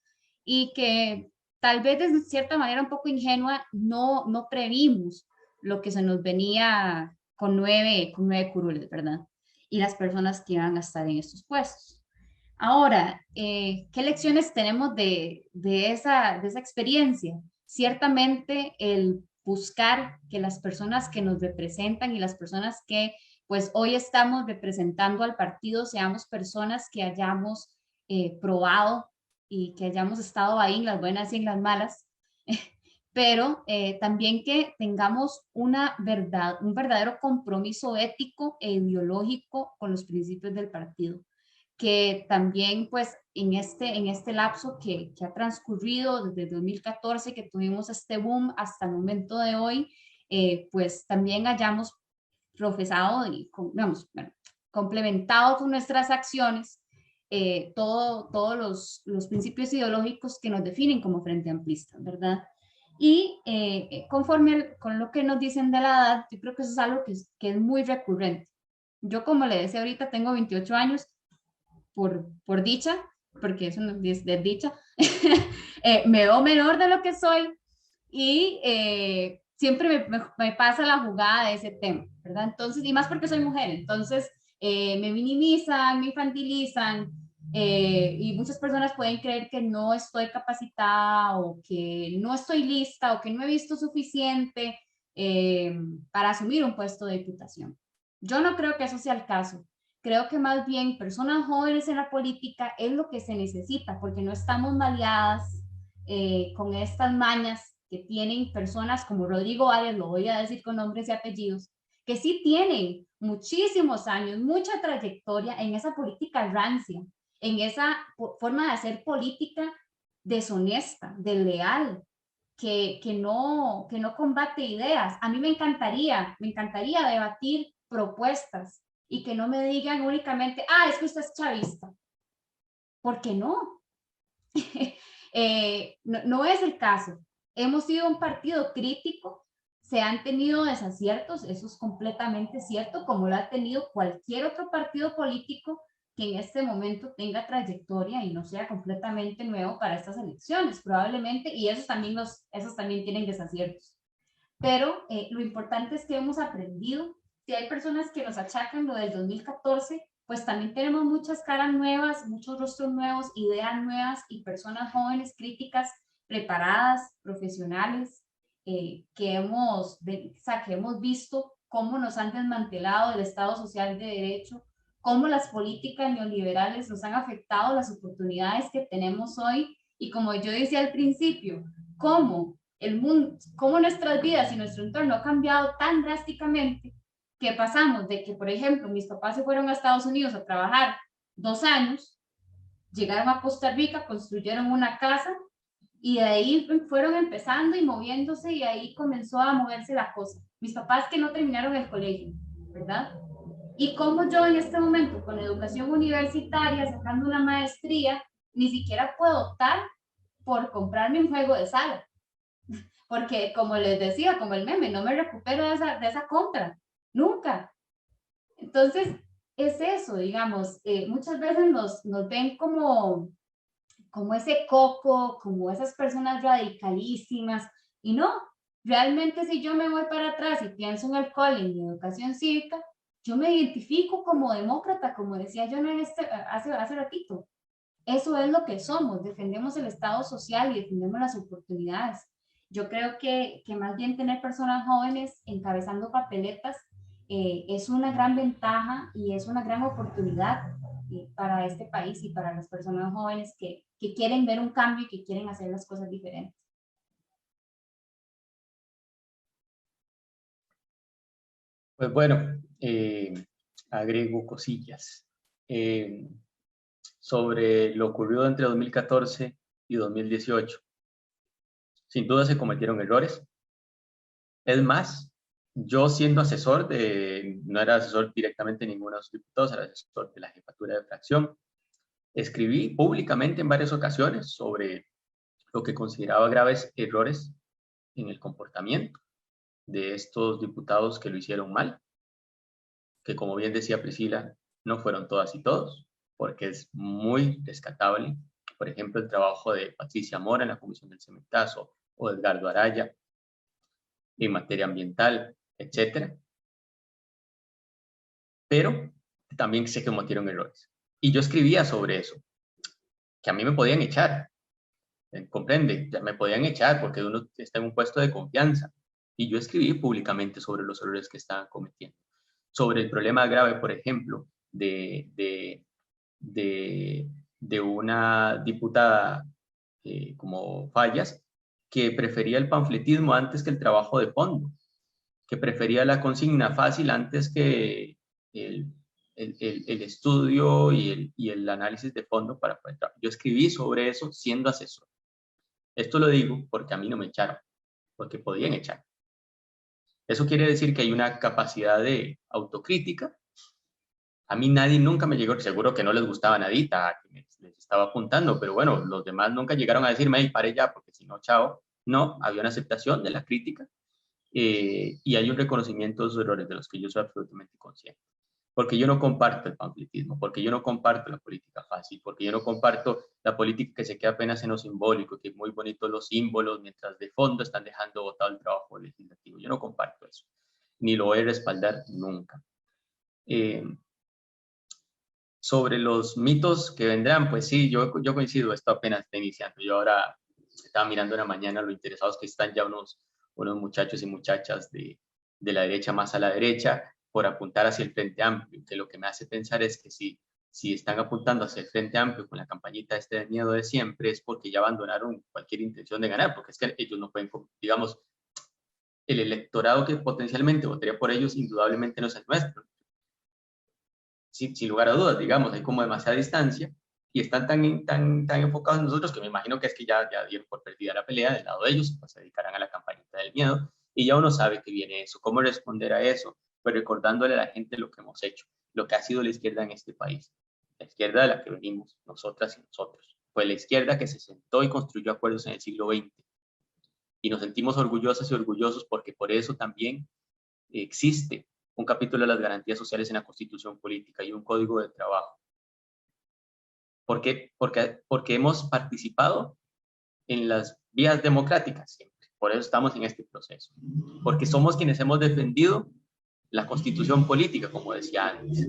y que tal vez de cierta manera un poco ingenua no previmos lo que se nos venía con nueve curules, ¿verdad? Y las personas que iban a estar en estos puestos. Ahora, ¿qué lecciones tenemos de esa experiencia? Ciertamente el buscar que las personas que nos representan y las personas que pues hoy estamos representando al partido seamos personas que hayamos probado y que hayamos estado ahí en las buenas y en las malas, pero también que tengamos un verdadero compromiso ético e ideológico con los principios del partido, que también pues en este lapso que ha transcurrido desde 2014 que tuvimos este boom hasta el momento de hoy, pues también hayamos profesado y digamos, bueno, complementado con nuestras acciones todos los principios ideológicos que nos definen como Frente Amplista, ¿verdad? Y conforme con lo que nos dicen de la edad, yo creo que eso es algo que es muy recurrente. Yo, como le decía ahorita, tengo 28 años por dicha, porque eso no es desdicha, me veo menor de lo que soy y siempre me pasa la jugada de ese tema, ¿verdad? Entonces, y más porque soy mujer, entonces me minimizan, me infantilizan y muchas personas pueden creer que no estoy capacitada o que no estoy lista o que no he visto suficiente para asumir un puesto de diputación. Yo no creo que eso sea el caso. Creo que más bien personas jóvenes en la política es lo que se necesita, porque no estamos maleadas con estas mañas que tienen personas como Rodrigo Arias, lo voy a decir con nombres y apellidos, que sí tienen muchísimos años, mucha trayectoria en esa política rancia, en esa forma de hacer política deshonesta, desleal, que no combate ideas. A mí me encantaría debatir propuestas y que no me digan únicamente, ah, es que usted es chavista. ¿Por qué no? No es el caso. Hemos sido un partido crítico, se han tenido desaciertos, eso es completamente cierto, como lo ha tenido cualquier otro partido político que en este momento tenga trayectoria y no sea completamente nuevo para estas elecciones, probablemente, y esos también tienen desaciertos. Pero lo importante es que hemos aprendido. Si hay personas que nos achacan lo del 2014, pues también tenemos muchas caras nuevas, muchos rostros nuevos, ideas nuevas y personas jóvenes, críticas, preparadas, profesionales, que hemos visto cómo nos han desmantelado el Estado Social de Derecho, cómo las políticas neoliberales nos han afectado las oportunidades que tenemos hoy y como yo decía al principio, cómo el mundo, cómo nuestras vidas y nuestro entorno ha cambiado tan drásticamente que pasamos de que, por ejemplo, mis papás se fueron a Estados Unidos a trabajar 2 años, llegaron a Costa Rica, construyeron una casa y de ahí fueron empezando y moviéndose y ahí comenzó a moverse la cosa. Mis papás que no terminaron el colegio, ¿verdad? Y como yo en este momento, con educación universitaria, sacando una maestría, ni siquiera puedo optar por comprarme un juego de sala. Porque como les decía, como el meme, no me recupero de esa compra, nunca. Entonces, es eso, digamos, muchas veces nos ven como ese coco, como esas personas radicalísimas, y no, realmente si yo me voy para atrás y pienso en el cole, en mi educación cívica, yo me identifico como demócrata, como decía yo hace ratito. Eso es lo que somos, defendemos el Estado social y defendemos las oportunidades. Yo creo que más bien tener personas jóvenes encabezando papeletas es una gran ventaja y es una gran oportunidad para este país y para las personas jóvenes que quieren ver un cambio y que quieren hacer las cosas diferentes. Pues bueno, agrego cosillas. Sobre lo ocurrido entre 2014 y 2018. Sin duda se cometieron errores. Es más, yo siendo asesor no era asesor directamente de ninguno de los diputados, era asesor de la jefatura de fracción. Escribí públicamente en varias ocasiones sobre lo que consideraba graves errores en el comportamiento de estos diputados que lo hicieron mal, que como bien decía Priscila, no fueron todas y todos, porque es muy rescatable, por ejemplo, el trabajo de Patricia Mora en la Comisión del Cementazo o Edgardo Araya en materia ambiental, etcétera. Pero también sé que cometieron errores. Y yo escribía sobre eso, que a mí me podían echar, comprende, ya me podían echar porque uno está en un puesto de confianza. Y yo escribí públicamente sobre los errores que estaban cometiendo. Sobre el problema grave, por ejemplo, de una diputada como Fallas, que prefería el panfletismo antes que el trabajo de fondo, que prefería la consigna fácil antes que el estudio y el análisis de fondo para poder trabajar. Yo escribí sobre eso siendo asesor. Esto lo digo porque a mí no me echaron, porque podían echar. Eso quiere decir que hay una capacidad de autocrítica. A mí nadie nunca me llegó, seguro que no les gustaba Nadita, que les estaba apuntando, pero bueno, los demás nunca llegaron a decirme, hey, pare ya, porque si no, chao. No, había una aceptación de la crítica y hay un reconocimiento de sus errores de los que yo soy absolutamente consciente. Porque yo no comparto el panfletismo, porque yo no comparto la política fácil, porque yo no comparto la política que se queda apenas en lo simbólico, que es muy bonito los símbolos, mientras de fondo están dejando botado el trabajo legislativo. Yo no comparto eso, ni lo voy a respaldar nunca. Sobre los mitos que vendrán, pues sí, yo coincido, esto apenas está iniciando. Yo ahora estaba mirando en la mañana lo interesados que están ya unos muchachos y muchachas de la derecha más a la derecha por apuntar hacia el Frente Amplio, que lo que me hace pensar es que si si están apuntando hacia el Frente Amplio con la campañita de miedo de siempre, es porque ya abandonaron cualquier intención de ganar, porque es que ellos no pueden, digamos, el electorado que potencialmente votaría por ellos indudablemente no es el nuestro. Sin lugar a dudas, digamos, hay como demasiada distancia y están tan enfocados en nosotros que me imagino que es que ya dieron por perdida la pelea del lado de ellos, pues se dedicarán a la campañita del miedo y ya uno sabe que viene eso, cómo responder a eso, pues recordándole a la gente lo que hemos hecho, lo que ha sido la izquierda en este país, la izquierda de la que venimos, nosotras y nosotros. Fue la izquierda que se sentó y construyó acuerdos en el siglo XX y nos sentimos orgullosas y orgullosos porque por eso también existe un capítulo de las garantías sociales en la Constitución Política y un código de trabajo. ¿Por qué? Porque hemos participado en las vías democráticas siempre. Por eso estamos en este proceso. Porque somos quienes hemos defendido la Constitución Política, como decía antes.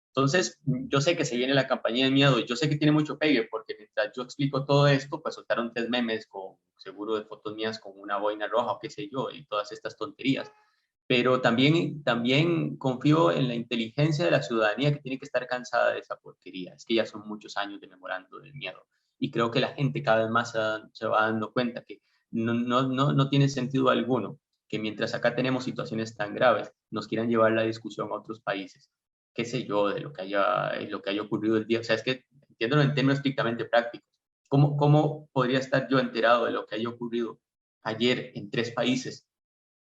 Entonces, yo sé que se viene la campaña de miedo y yo sé que tiene mucho pegue porque mientras yo explico todo esto, pues soltaron 3 memes con seguro de fotos mías con una boina roja o qué sé yo y todas estas tonterías. Pero también confío en la inteligencia de la ciudadanía que tiene que estar cansada de esa porquería. Es que ya son muchos años de memorando del miedo. Y creo que la gente cada vez más se va dando cuenta que no tiene sentido alguno que mientras acá tenemos situaciones tan graves, nos quieran llevar la discusión a otros países. Qué sé yo, de lo que haya ocurrido el día. O sea, es que entiéndolo en términos estrictamente prácticos. ¿Cómo podría estar yo enterado de lo que haya ocurrido ayer en 3 países?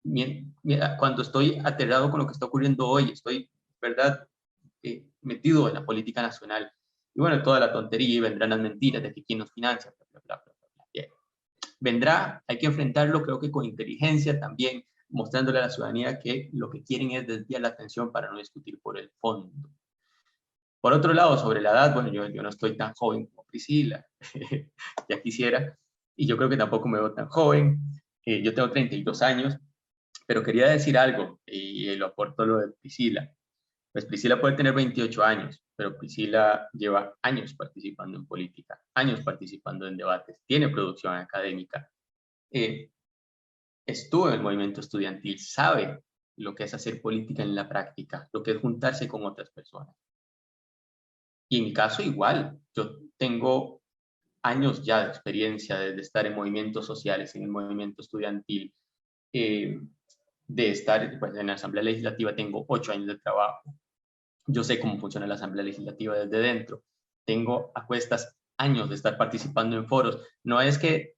Mira, cuando estoy aterrado con lo que está ocurriendo hoy, estoy, ¿verdad?, metido en la política nacional. Y bueno, toda la tontería y vendrán las mentiras de que quién nos financia, bla, bla, bla, bla, bla. Bien. Vendrá, hay que enfrentarlo, creo que con inteligencia también, mostrándole a la ciudadanía que lo que quieren es desviar la atención para no discutir por el fondo. Por otro lado, sobre la edad, bueno, yo no estoy tan joven como Priscila, ya quisiera, y yo creo que tampoco me veo tan joven. Yo tengo 32 años, pero quería decir algo, y lo aporto lo de Priscila. Pues Priscila puede tener 28 años, pero Priscila lleva años participando en política, años participando en debates, tiene producción académica, estuvo en el movimiento estudiantil, sabe lo que es hacer política en la práctica, lo que es juntarse con otras personas. Y en mi caso igual, yo tengo años ya de experiencia de estar en movimientos sociales, en el movimiento estudiantil, de estar pues, en la Asamblea Legislativa, tengo 8 años de trabajo. Yo sé cómo funciona la Asamblea Legislativa desde dentro. Tengo a cuestas años de estar participando en foros. No es que,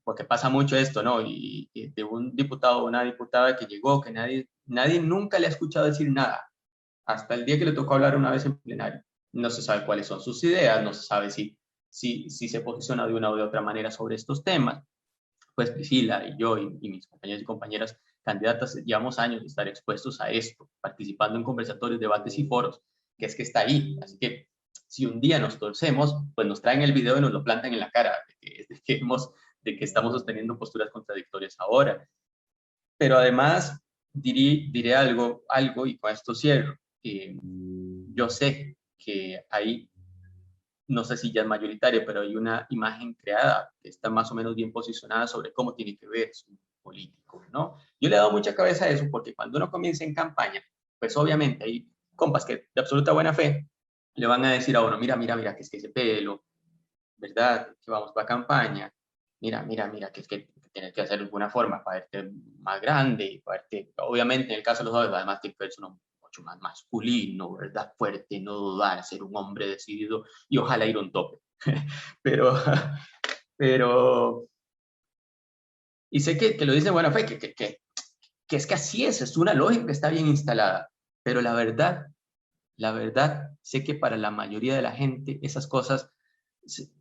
porque pasa mucho esto, ¿no? Y de un diputado o una diputada que llegó, que nadie nunca le ha escuchado decir nada, hasta el día que le tocó hablar una vez en plenario. No se sabe cuáles son sus ideas, no se sabe si se posiciona de una o de otra manera sobre estos temas. Pues Priscila y yo y mis compañeros y compañeras candidatas llevamos años de estar expuestos a esto, participando en conversatorios, debates y foros, que es que está ahí. Así que si un día nos torcemos, pues nos traen el video y nos lo plantan en la cara de que estamos sosteniendo posturas contradictorias ahora. Pero además diré algo y con esto cierro. Yo sé que hay, no sé si ya es mayoritaria, pero hay una imagen creada que está más o menos bien posicionada sobre cómo tiene que ver su político, ¿no? Yo le he dado mucha cabeza a eso porque cuando uno comienza en campaña, pues obviamente hay compas que de absoluta buena fe le van a decir a uno, mira, que es que ese pelo, ¿verdad? Que vamos para campaña, mira, que es que tienes que hacer de alguna forma para verte más grande, para verte, obviamente en el caso de los jóvenes, además tiene que verse uno mucho más masculino, ¿verdad? Fuerte, no dudar, ser un hombre decidido y ojalá ir a un tope. pero, y sé que lo dice de buena fe, que es que así es una lógica que está bien instalada, pero la verdad, sé que para la mayoría de la gente esas cosas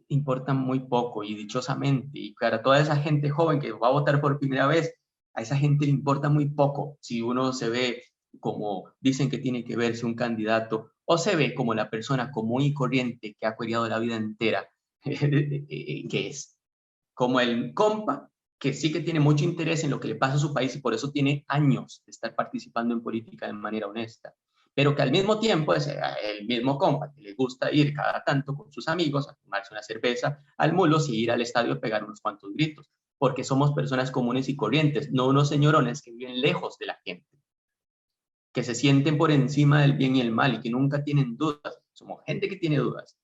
importan muy poco y dichosamente, y para toda esa gente joven que va a votar por primera vez, a esa gente le importa muy poco si uno se ve como dicen que tiene que verse un candidato, o se ve como la persona común y corriente que ha cuidado la vida entera, que es como el compa que sí que tiene mucho interés en lo que le pasa a su país y por eso tiene años de estar participando en política de manera honesta, pero que al mismo tiempo es el mismo compa que le gusta ir cada tanto con sus amigos a tomarse una cerveza al Mulos y ir al estadio a pegar unos cuantos gritos, porque somos personas comunes y corrientes, no unos señorones que viven lejos de la gente, que se sienten por encima del bien y el mal y que nunca tienen dudas somos gente que tiene dudas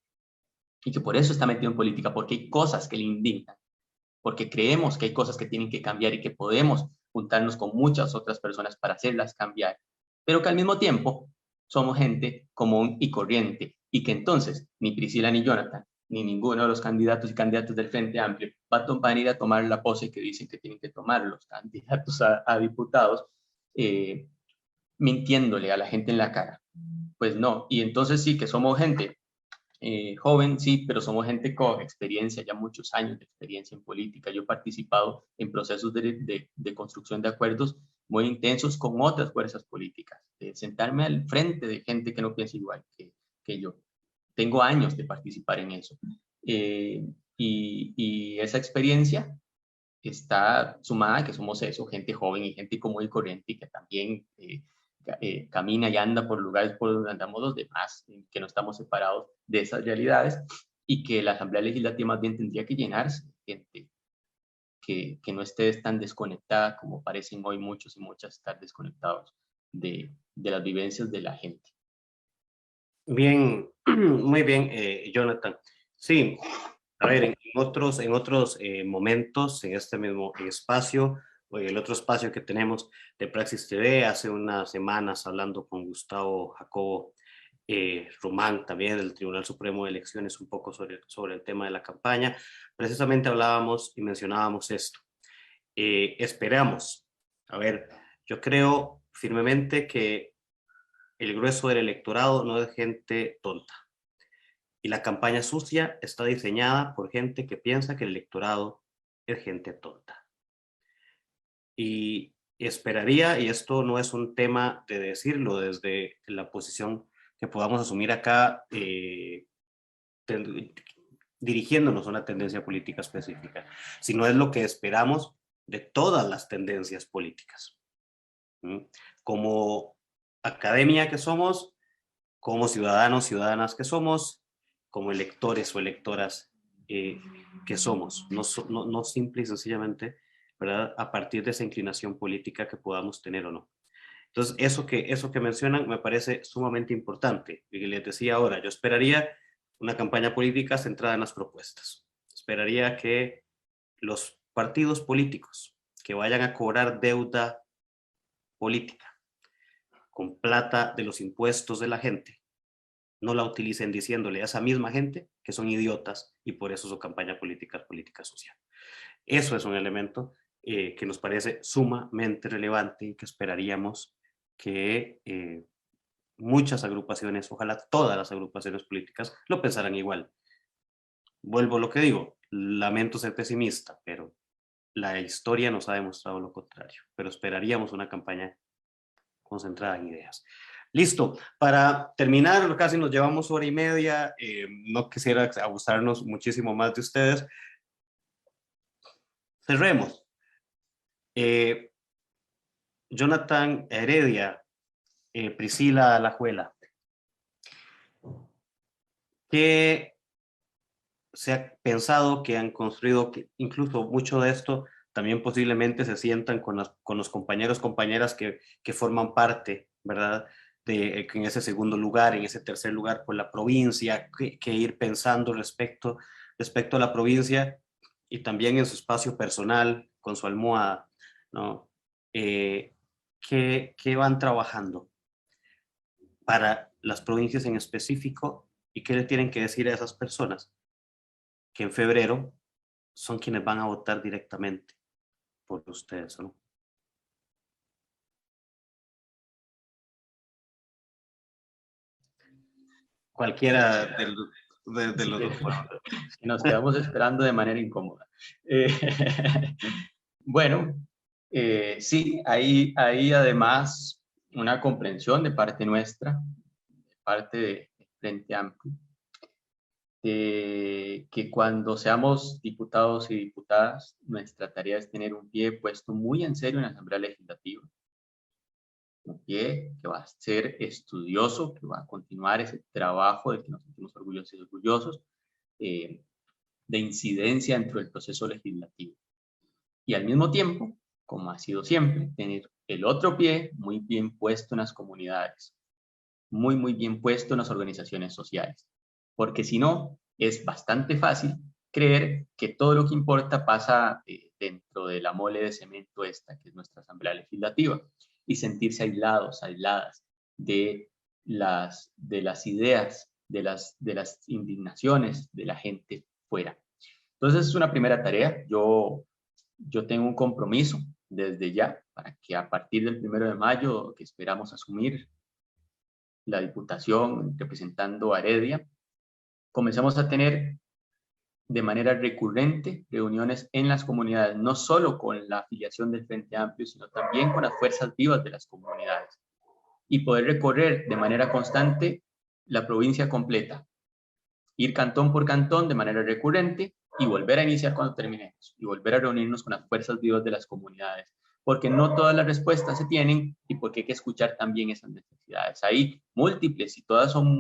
y que por eso está metido en política, porque hay cosas que le indignan, porque creemos que hay cosas que tienen que cambiar y que podemos juntarnos con muchas otras personas para hacerlas cambiar, pero que al mismo tiempo somos gente común y corriente, y que entonces ni Priscila ni Jonathan, ni ninguno de los candidatos y candidatas del Frente Amplio van a ir a tomar la pose que dicen que tienen que tomar los candidatos a diputados, mintiéndole a la gente en la cara. Pues no, y entonces sí que somos gente joven, sí, pero somos gente con experiencia, ya muchos años de experiencia en política. Yo he participado en procesos de construcción de acuerdos muy intensos con otras fuerzas políticas, de sentarme al frente de gente que no piensa igual que yo. Tengo años de participar en eso. Y esa experiencia está sumada a que somos eso, gente joven y gente común y corriente y que también camina y anda por lugares por donde andamos los demás, que no estamos separados de esas realidades y que la Asamblea Legislativa más bien tendría que llenarse de gente que no esté tan desconectada como parecen hoy muchos y muchas estar desconectados de las vivencias de la gente. Bien, muy bien, Jonathan. Sí, a ver, en otros momentos, en este mismo espacio, o en el otro espacio que tenemos de Praxis TV, hace unas semanas hablando con Gustavo Jacobo Román, también del Tribunal Supremo de Elecciones, un poco sobre el tema de la campaña, precisamente hablábamos y mencionábamos esto. Esperamos, a ver, yo creo firmemente que el grueso del electorado no es gente tonta. Y la campaña sucia está diseñada por gente que piensa que el electorado es gente tonta. Y esperaría, y esto no es un tema de decirlo desde la posición que podamos asumir acá, dirigiéndonos a una tendencia política específica, sino es lo que esperamos de todas las tendencias políticas. Como academia que somos, como ciudadanos, ciudadanas que somos, como electores o electoras que somos, no simple y sencillamente, ¿verdad? A partir de esa inclinación política que podamos tener o no. Entonces, eso que mencionan me parece sumamente importante. Y les decía ahora, yo esperaría una campaña política centrada en las propuestas. Esperaría que los partidos políticos que vayan a cobrar deuda política con plata de los impuestos de la gente, no la utilicen diciéndole a esa misma gente que son idiotas y por eso su campaña política es política social. Eso es un elemento que nos parece sumamente relevante y que esperaríamos que muchas agrupaciones, ojalá todas las agrupaciones políticas, lo pensaran igual. Vuelvo a lo que digo, lamento ser pesimista, pero la historia nos ha demostrado lo contrario, pero esperaríamos una campaña concentrada en ideas. Listo, para terminar, casi nos llevamos hora y media, no quisiera abusarnos muchísimo más de ustedes. Cerremos. Jonathan Heredia, Priscila Alajuela, ¿qué se ha pensado que han construido, que incluso mucho de esto también posiblemente se sientan con los compañeros, compañeras que forman parte, ¿verdad? En ese segundo lugar, en ese tercer lugar, por la provincia, que ir pensando respecto a la provincia y también en su espacio personal, con su almohada, ¿no? ¿Qué van trabajando para las provincias en específico y qué le tienen que decir a esas personas que en febrero son quienes van a votar directamente por ustedes, ¿no? Cualquiera de los dos. Nos quedamos esperando de manera incómoda. Bueno, sí, hay además una comprensión de parte nuestra, de parte de Frente Amplio, que cuando seamos diputados y diputadas, nuestra tarea es tener un pie puesto muy en serio en la Asamblea Legislativa. Un pie que va a ser estudioso, que va a continuar ese trabajo del que nos sentimos orgullosos y orgullosos, de incidencia dentro del proceso legislativo. Y al mismo tiempo, como ha sido siempre, tener el otro pie muy bien puesto en las comunidades. muy bien puesto en las organizaciones sociales. Porque si no, es bastante fácil creer que todo lo que importa pasa dentro de la mole de cemento esta, que es nuestra Asamblea Legislativa, y sentirse aislados, aisladas de las ideas, de las indignaciones de la gente fuera. Entonces es una primera tarea. Yo tengo un compromiso desde ya para que a partir del 1 de mayo, que esperamos asumir la Diputación representando a Heredia, comencemos a tener de manera recurrente reuniones en las comunidades, no solo con la afiliación del Frente Amplio, sino también con las fuerzas vivas de las comunidades, y poder recorrer de manera constante la provincia completa, ir cantón por cantón de manera recurrente y volver a iniciar cuando terminemos, y volver a reunirnos con las fuerzas vivas de las comunidades, porque no todas las respuestas se tienen y porque hay que escuchar también esas necesidades. Hay múltiples y todas son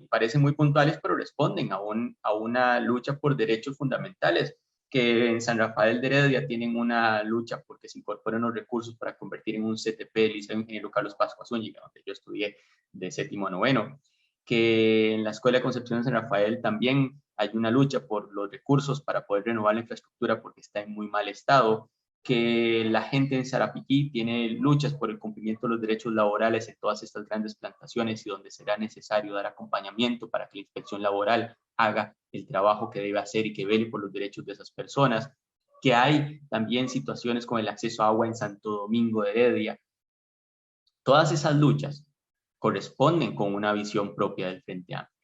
parecen muy puntuales, pero responden a una lucha por derechos fundamentales, que en San Rafael de Heredia tienen una lucha porque se incorporen los recursos para convertir en un CTP el Liceo Ingeniero Carlos Pascua Zúñiga, donde yo estudié de 7º a 9º, que en la Escuela de Concepción de San Rafael también hay una lucha por los recursos para poder renovar la infraestructura porque está en muy mal estado, que la gente en Sarapiquí tiene luchas por el cumplimiento de los derechos laborales en todas estas grandes plantaciones y donde será necesario dar acompañamiento para que la inspección laboral haga el trabajo que debe hacer y que vele por los derechos de esas personas, que hay también situaciones con el acceso a agua en Santo Domingo de Heredia. Todas esas luchas corresponden con una visión propia del Frente Amplio,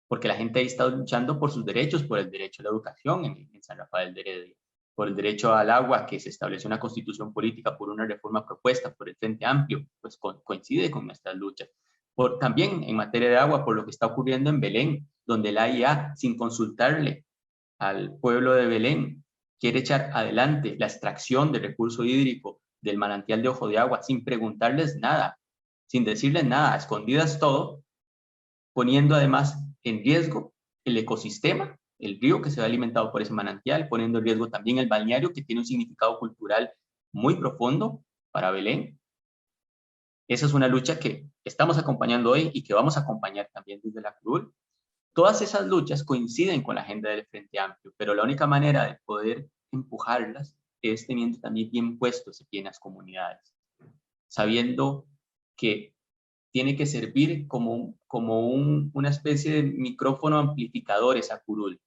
porque la gente ahí está luchando por sus derechos, por el derecho a la educación en San Rafael de Heredia, por el derecho al agua, que se estableció una constitución política por una reforma propuesta por el Frente Amplio, pues coincide con nuestras luchas. También en materia de agua, por lo que está ocurriendo en Belén, donde la AIA, sin consultarle al pueblo de Belén, quiere echar adelante la extracción del recurso hídrico del manantial de Ojo de Agua, sin preguntarles nada, sin decirles nada, a escondidas todo, poniendo además en riesgo el ecosistema, el río que se ve alimentado por ese manantial, poniendo en riesgo también el balneario, que tiene un significado cultural muy profundo para Belén. Esa es una lucha que estamos acompañando hoy y que vamos a acompañar también desde la CRUL. Todas esas luchas coinciden con la agenda del Frente Amplio, pero la única manera de poder empujarlas es teniendo también bien puesto ese pie en las comunidades, sabiendo que tiene que servir como una especie de micrófono amplificador esa curul,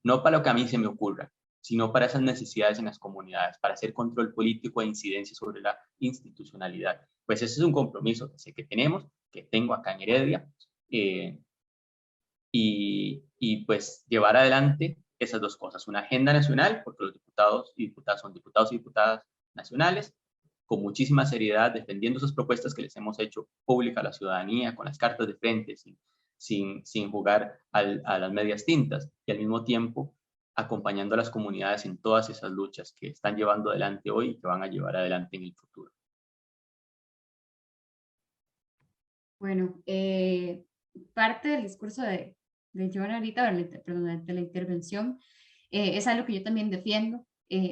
no para lo que a mí se me ocurra, sino para esas necesidades en las comunidades, para hacer control político e incidencia sobre la institucionalidad. Pues ese es un compromiso que sé que tenemos, que tengo acá en Heredia, y pues llevar adelante esas dos cosas, una agenda nacional, porque los diputados y diputadas son diputados y diputadas nacionales, con muchísima seriedad, defendiendo esas propuestas que les hemos hecho pública a la ciudadanía, con las cartas de frente, sin jugar a las medias tintas, y al mismo tiempo acompañando a las comunidades en todas esas luchas que están llevando adelante hoy y que van a llevar adelante en el futuro. Bueno, parte del discurso de John ahorita, de la intervención, es algo que yo también defiendo.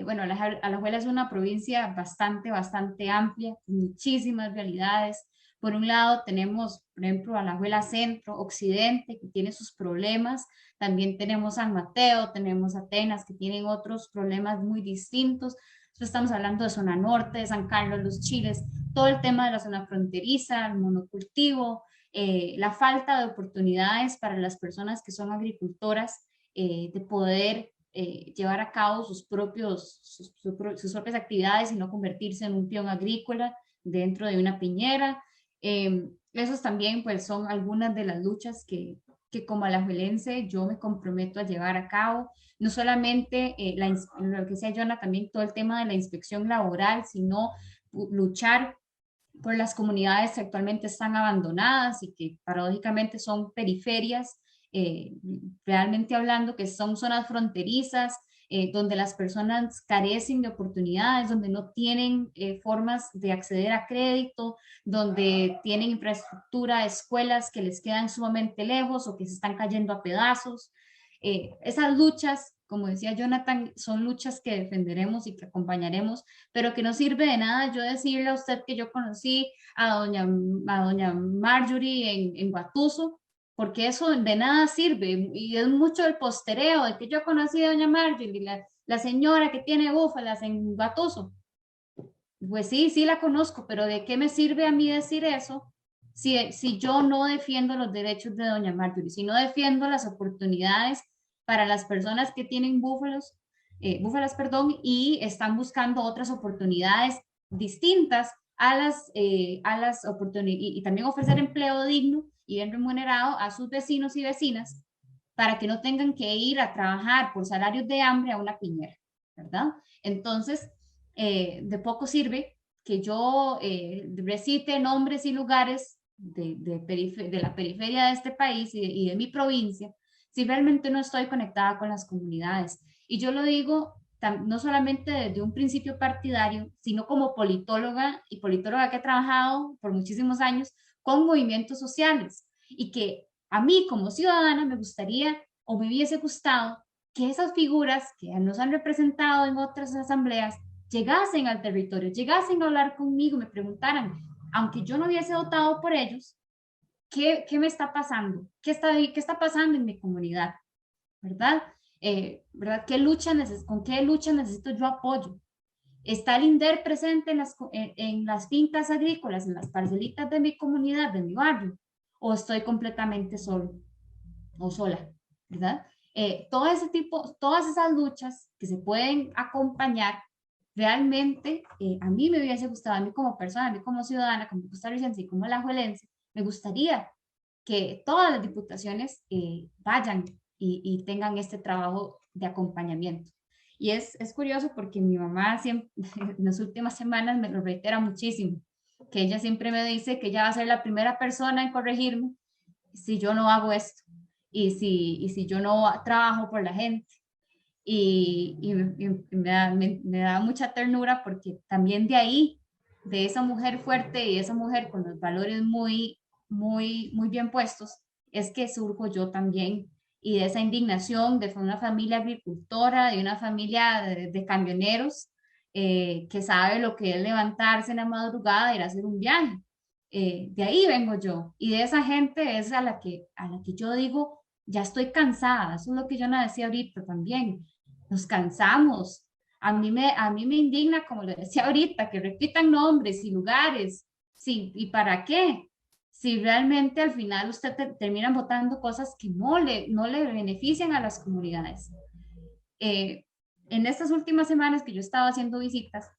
Bueno, Alajuela es una provincia bastante amplia, con muchísimas realidades. Por un lado tenemos, por ejemplo, Alajuela Centro, Occidente, que tiene sus problemas. También tenemos San Mateo, tenemos Atenas, que tienen otros problemas muy distintos. Entonces estamos hablando de zona norte, de San Carlos, Los Chiles, todo el tema de la zona fronteriza, el monocultivo, la falta de oportunidades para las personas que son agricultoras de poder llevar a cabo sus propias actividades y no convertirse en un peón agrícola dentro de una piñera. Esos también pues son algunas de las luchas que como alajuelense yo me comprometo a llevar a cabo, no solamente lo que decía Jonah, también todo el tema de la inspección laboral, sino luchar por las comunidades que actualmente están abandonadas y que paradójicamente son periferias, realmente hablando que son zonas fronterizas, donde las personas carecen de oportunidades, donde no tienen formas de acceder a crédito, donde tienen infraestructura, escuelas que les quedan sumamente lejos o que se están cayendo a pedazos. Esas luchas como decía Jonathan, son luchas que defenderemos y que acompañaremos, pero que no sirve de nada yo decirle a usted que yo conocí a doña Marjorie en Guatuso, porque eso de nada sirve, y es mucho el postereo de que yo conocí a doña Marjorie, la señora que tiene búfalas en Guatuso. Pues sí, sí la conozco, pero ¿de qué me sirve a mí decir eso si yo no defiendo los derechos de doña Marjorie, si no defiendo las oportunidades para las personas que tienen búfalas, perdón, y están buscando otras oportunidades distintas a las oportunidades y también ofrecer empleo digno y bien remunerado a sus vecinos y vecinas para que no tengan que ir a trabajar por salarios de hambre a una piñera, ¿verdad? Entonces, de poco sirve que yo recite nombres y lugares de la periferia de este país y de mi provincia si realmente no estoy conectada con las comunidades. Y yo lo digo no solamente desde un principio partidario, sino como politóloga y politóloga que ha trabajado por muchísimos años con movimientos sociales y que a mí como ciudadana me gustaría o me hubiese gustado que esas figuras que nos han representado en otras asambleas llegasen al territorio, llegasen a hablar conmigo, me preguntaran, aunque yo no hubiese votado por ellos, ¿qué me está pasando? ¿Qué está pasando en mi comunidad? ¿Verdad? ¿Verdad? ¿Con qué lucha necesito yo apoyo? ¿Está el INDER presente en las fincas agrícolas, en las parcelitas de mi comunidad, de mi barrio? ¿O estoy completamente solo o sola? ¿Verdad? Todas esas luchas que se pueden acompañar, realmente a mí me hubiese gustado, a mí como persona, a mí como ciudadana, como costarricense y como alajuelense, me gustaría que todas las diputaciones vayan y tengan este trabajo de acompañamiento. Y es curioso porque mi mamá siempre, en las últimas semanas me lo reitera muchísimo, que ella siempre me dice que ella va a ser la primera persona en corregirme si yo no hago esto y si yo no trabajo por la gente. Y me da mucha ternura porque también de ahí, de esa mujer fuerte y esa mujer con los valores muy bien puestos, es que surjo yo también. Y de esa indignación de una familia agricultora, de una familia de camioneros, que sabe lo que es levantarse en la madrugada e ir a hacer un viaje. De ahí vengo yo. Y de esa gente es a la que yo digo, ya estoy cansada. Eso es lo que yo no decía ahorita también. Nos cansamos. A mí me indigna, como le decía ahorita, que repitan nombres y lugares. Sí, ¿y para qué? Si realmente al final usted termina votando cosas que no le benefician a las comunidades. En estas últimas semanas que yo estaba haciendo visitas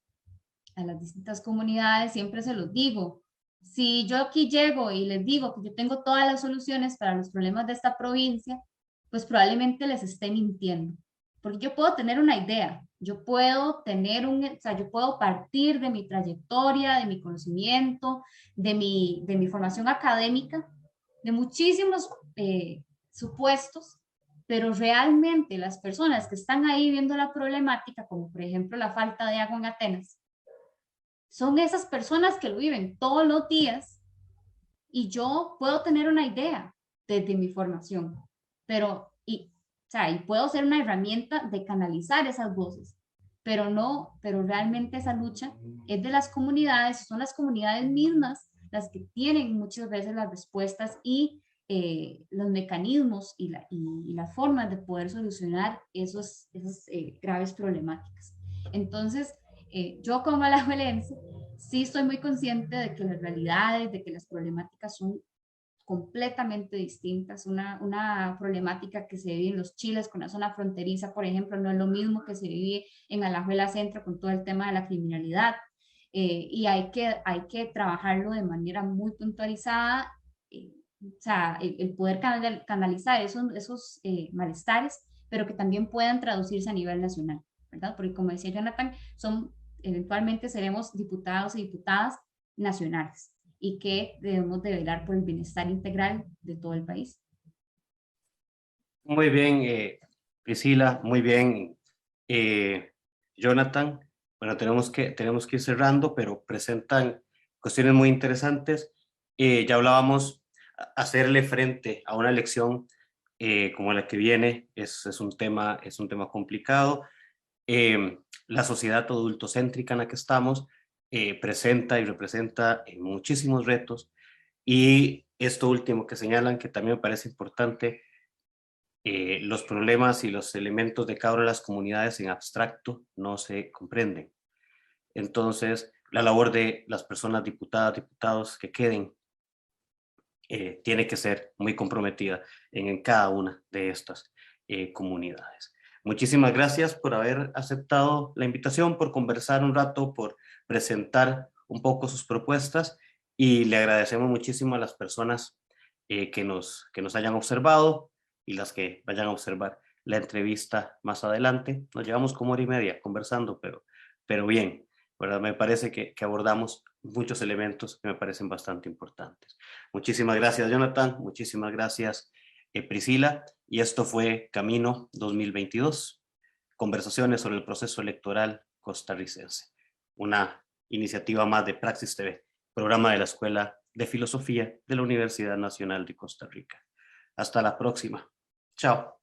a las distintas comunidades, siempre se los digo. Si yo aquí llego y les digo que yo tengo todas las soluciones para los problemas de esta provincia, pues probablemente les esté mintiendo. Porque yo puedo tener una idea, yo puedo yo puedo partir de mi trayectoria, de mi conocimiento, de mi formación académica, de muchísimos supuestos, pero realmente las personas que están ahí viendo la problemática, como por ejemplo la falta de agua en Atenas, son esas personas que lo viven todos los días y yo puedo tener una idea desde mi formación, y puedo ser una herramienta de canalizar esas voces, pero realmente esa lucha es de las comunidades, son las comunidades mismas las que tienen muchas veces las respuestas y los mecanismos y las formas de poder solucionar esas graves problemáticas. Entonces, yo como alajuelense sí estoy muy consciente de que las realidades, de que las problemáticas son completamente distintas. Una problemática que se vive en los Chiles con la zona fronteriza, por ejemplo, no es lo mismo que se vive en Alajuela Centro con todo el tema de la criminalidad. Y hay que trabajarlo de manera muy puntualizada, o sea, el poder canalizar esos malestares, pero que también puedan traducirse a nivel nacional, ¿verdad? Porque como decía Jonathan, eventualmente seremos diputados y diputadas nacionales y que debemos de velar por el bienestar integral de todo el país. Muy bien, Priscila, muy bien, Jonathan. Bueno, tenemos que ir cerrando, pero presentan cuestiones muy interesantes. Ya hablábamos hacerle frente a una elección como la que viene es un tema complicado. La sociedad adultocéntrica en la que estamos presenta y representa muchísimos retos, y esto último que señalan, que también me parece importante, los problemas y los elementos de cada una de las comunidades en abstracto no se comprenden. Entonces, la labor de las personas diputadas, diputados que queden, tiene que ser muy comprometida en cada una de estas comunidades. Muchísimas gracias por haber aceptado la invitación, por conversar un rato, por presentar un poco sus propuestas, y le agradecemos muchísimo a las personas que nos hayan observado y las que vayan a observar la entrevista más adelante. Nos llevamos como 1 hora y media conversando, pero bien, ¿verdad? Me parece que abordamos muchos elementos que me parecen bastante importantes. Muchísimas gracias, Jonathan. Muchísimas gracias, Priscila. Y esto fue Camino 2022, conversaciones sobre el proceso electoral costarricense. Una iniciativa más de Praxis TV, programa de la Escuela de Filosofía de la Universidad Nacional de Costa Rica. Hasta la próxima. Chao.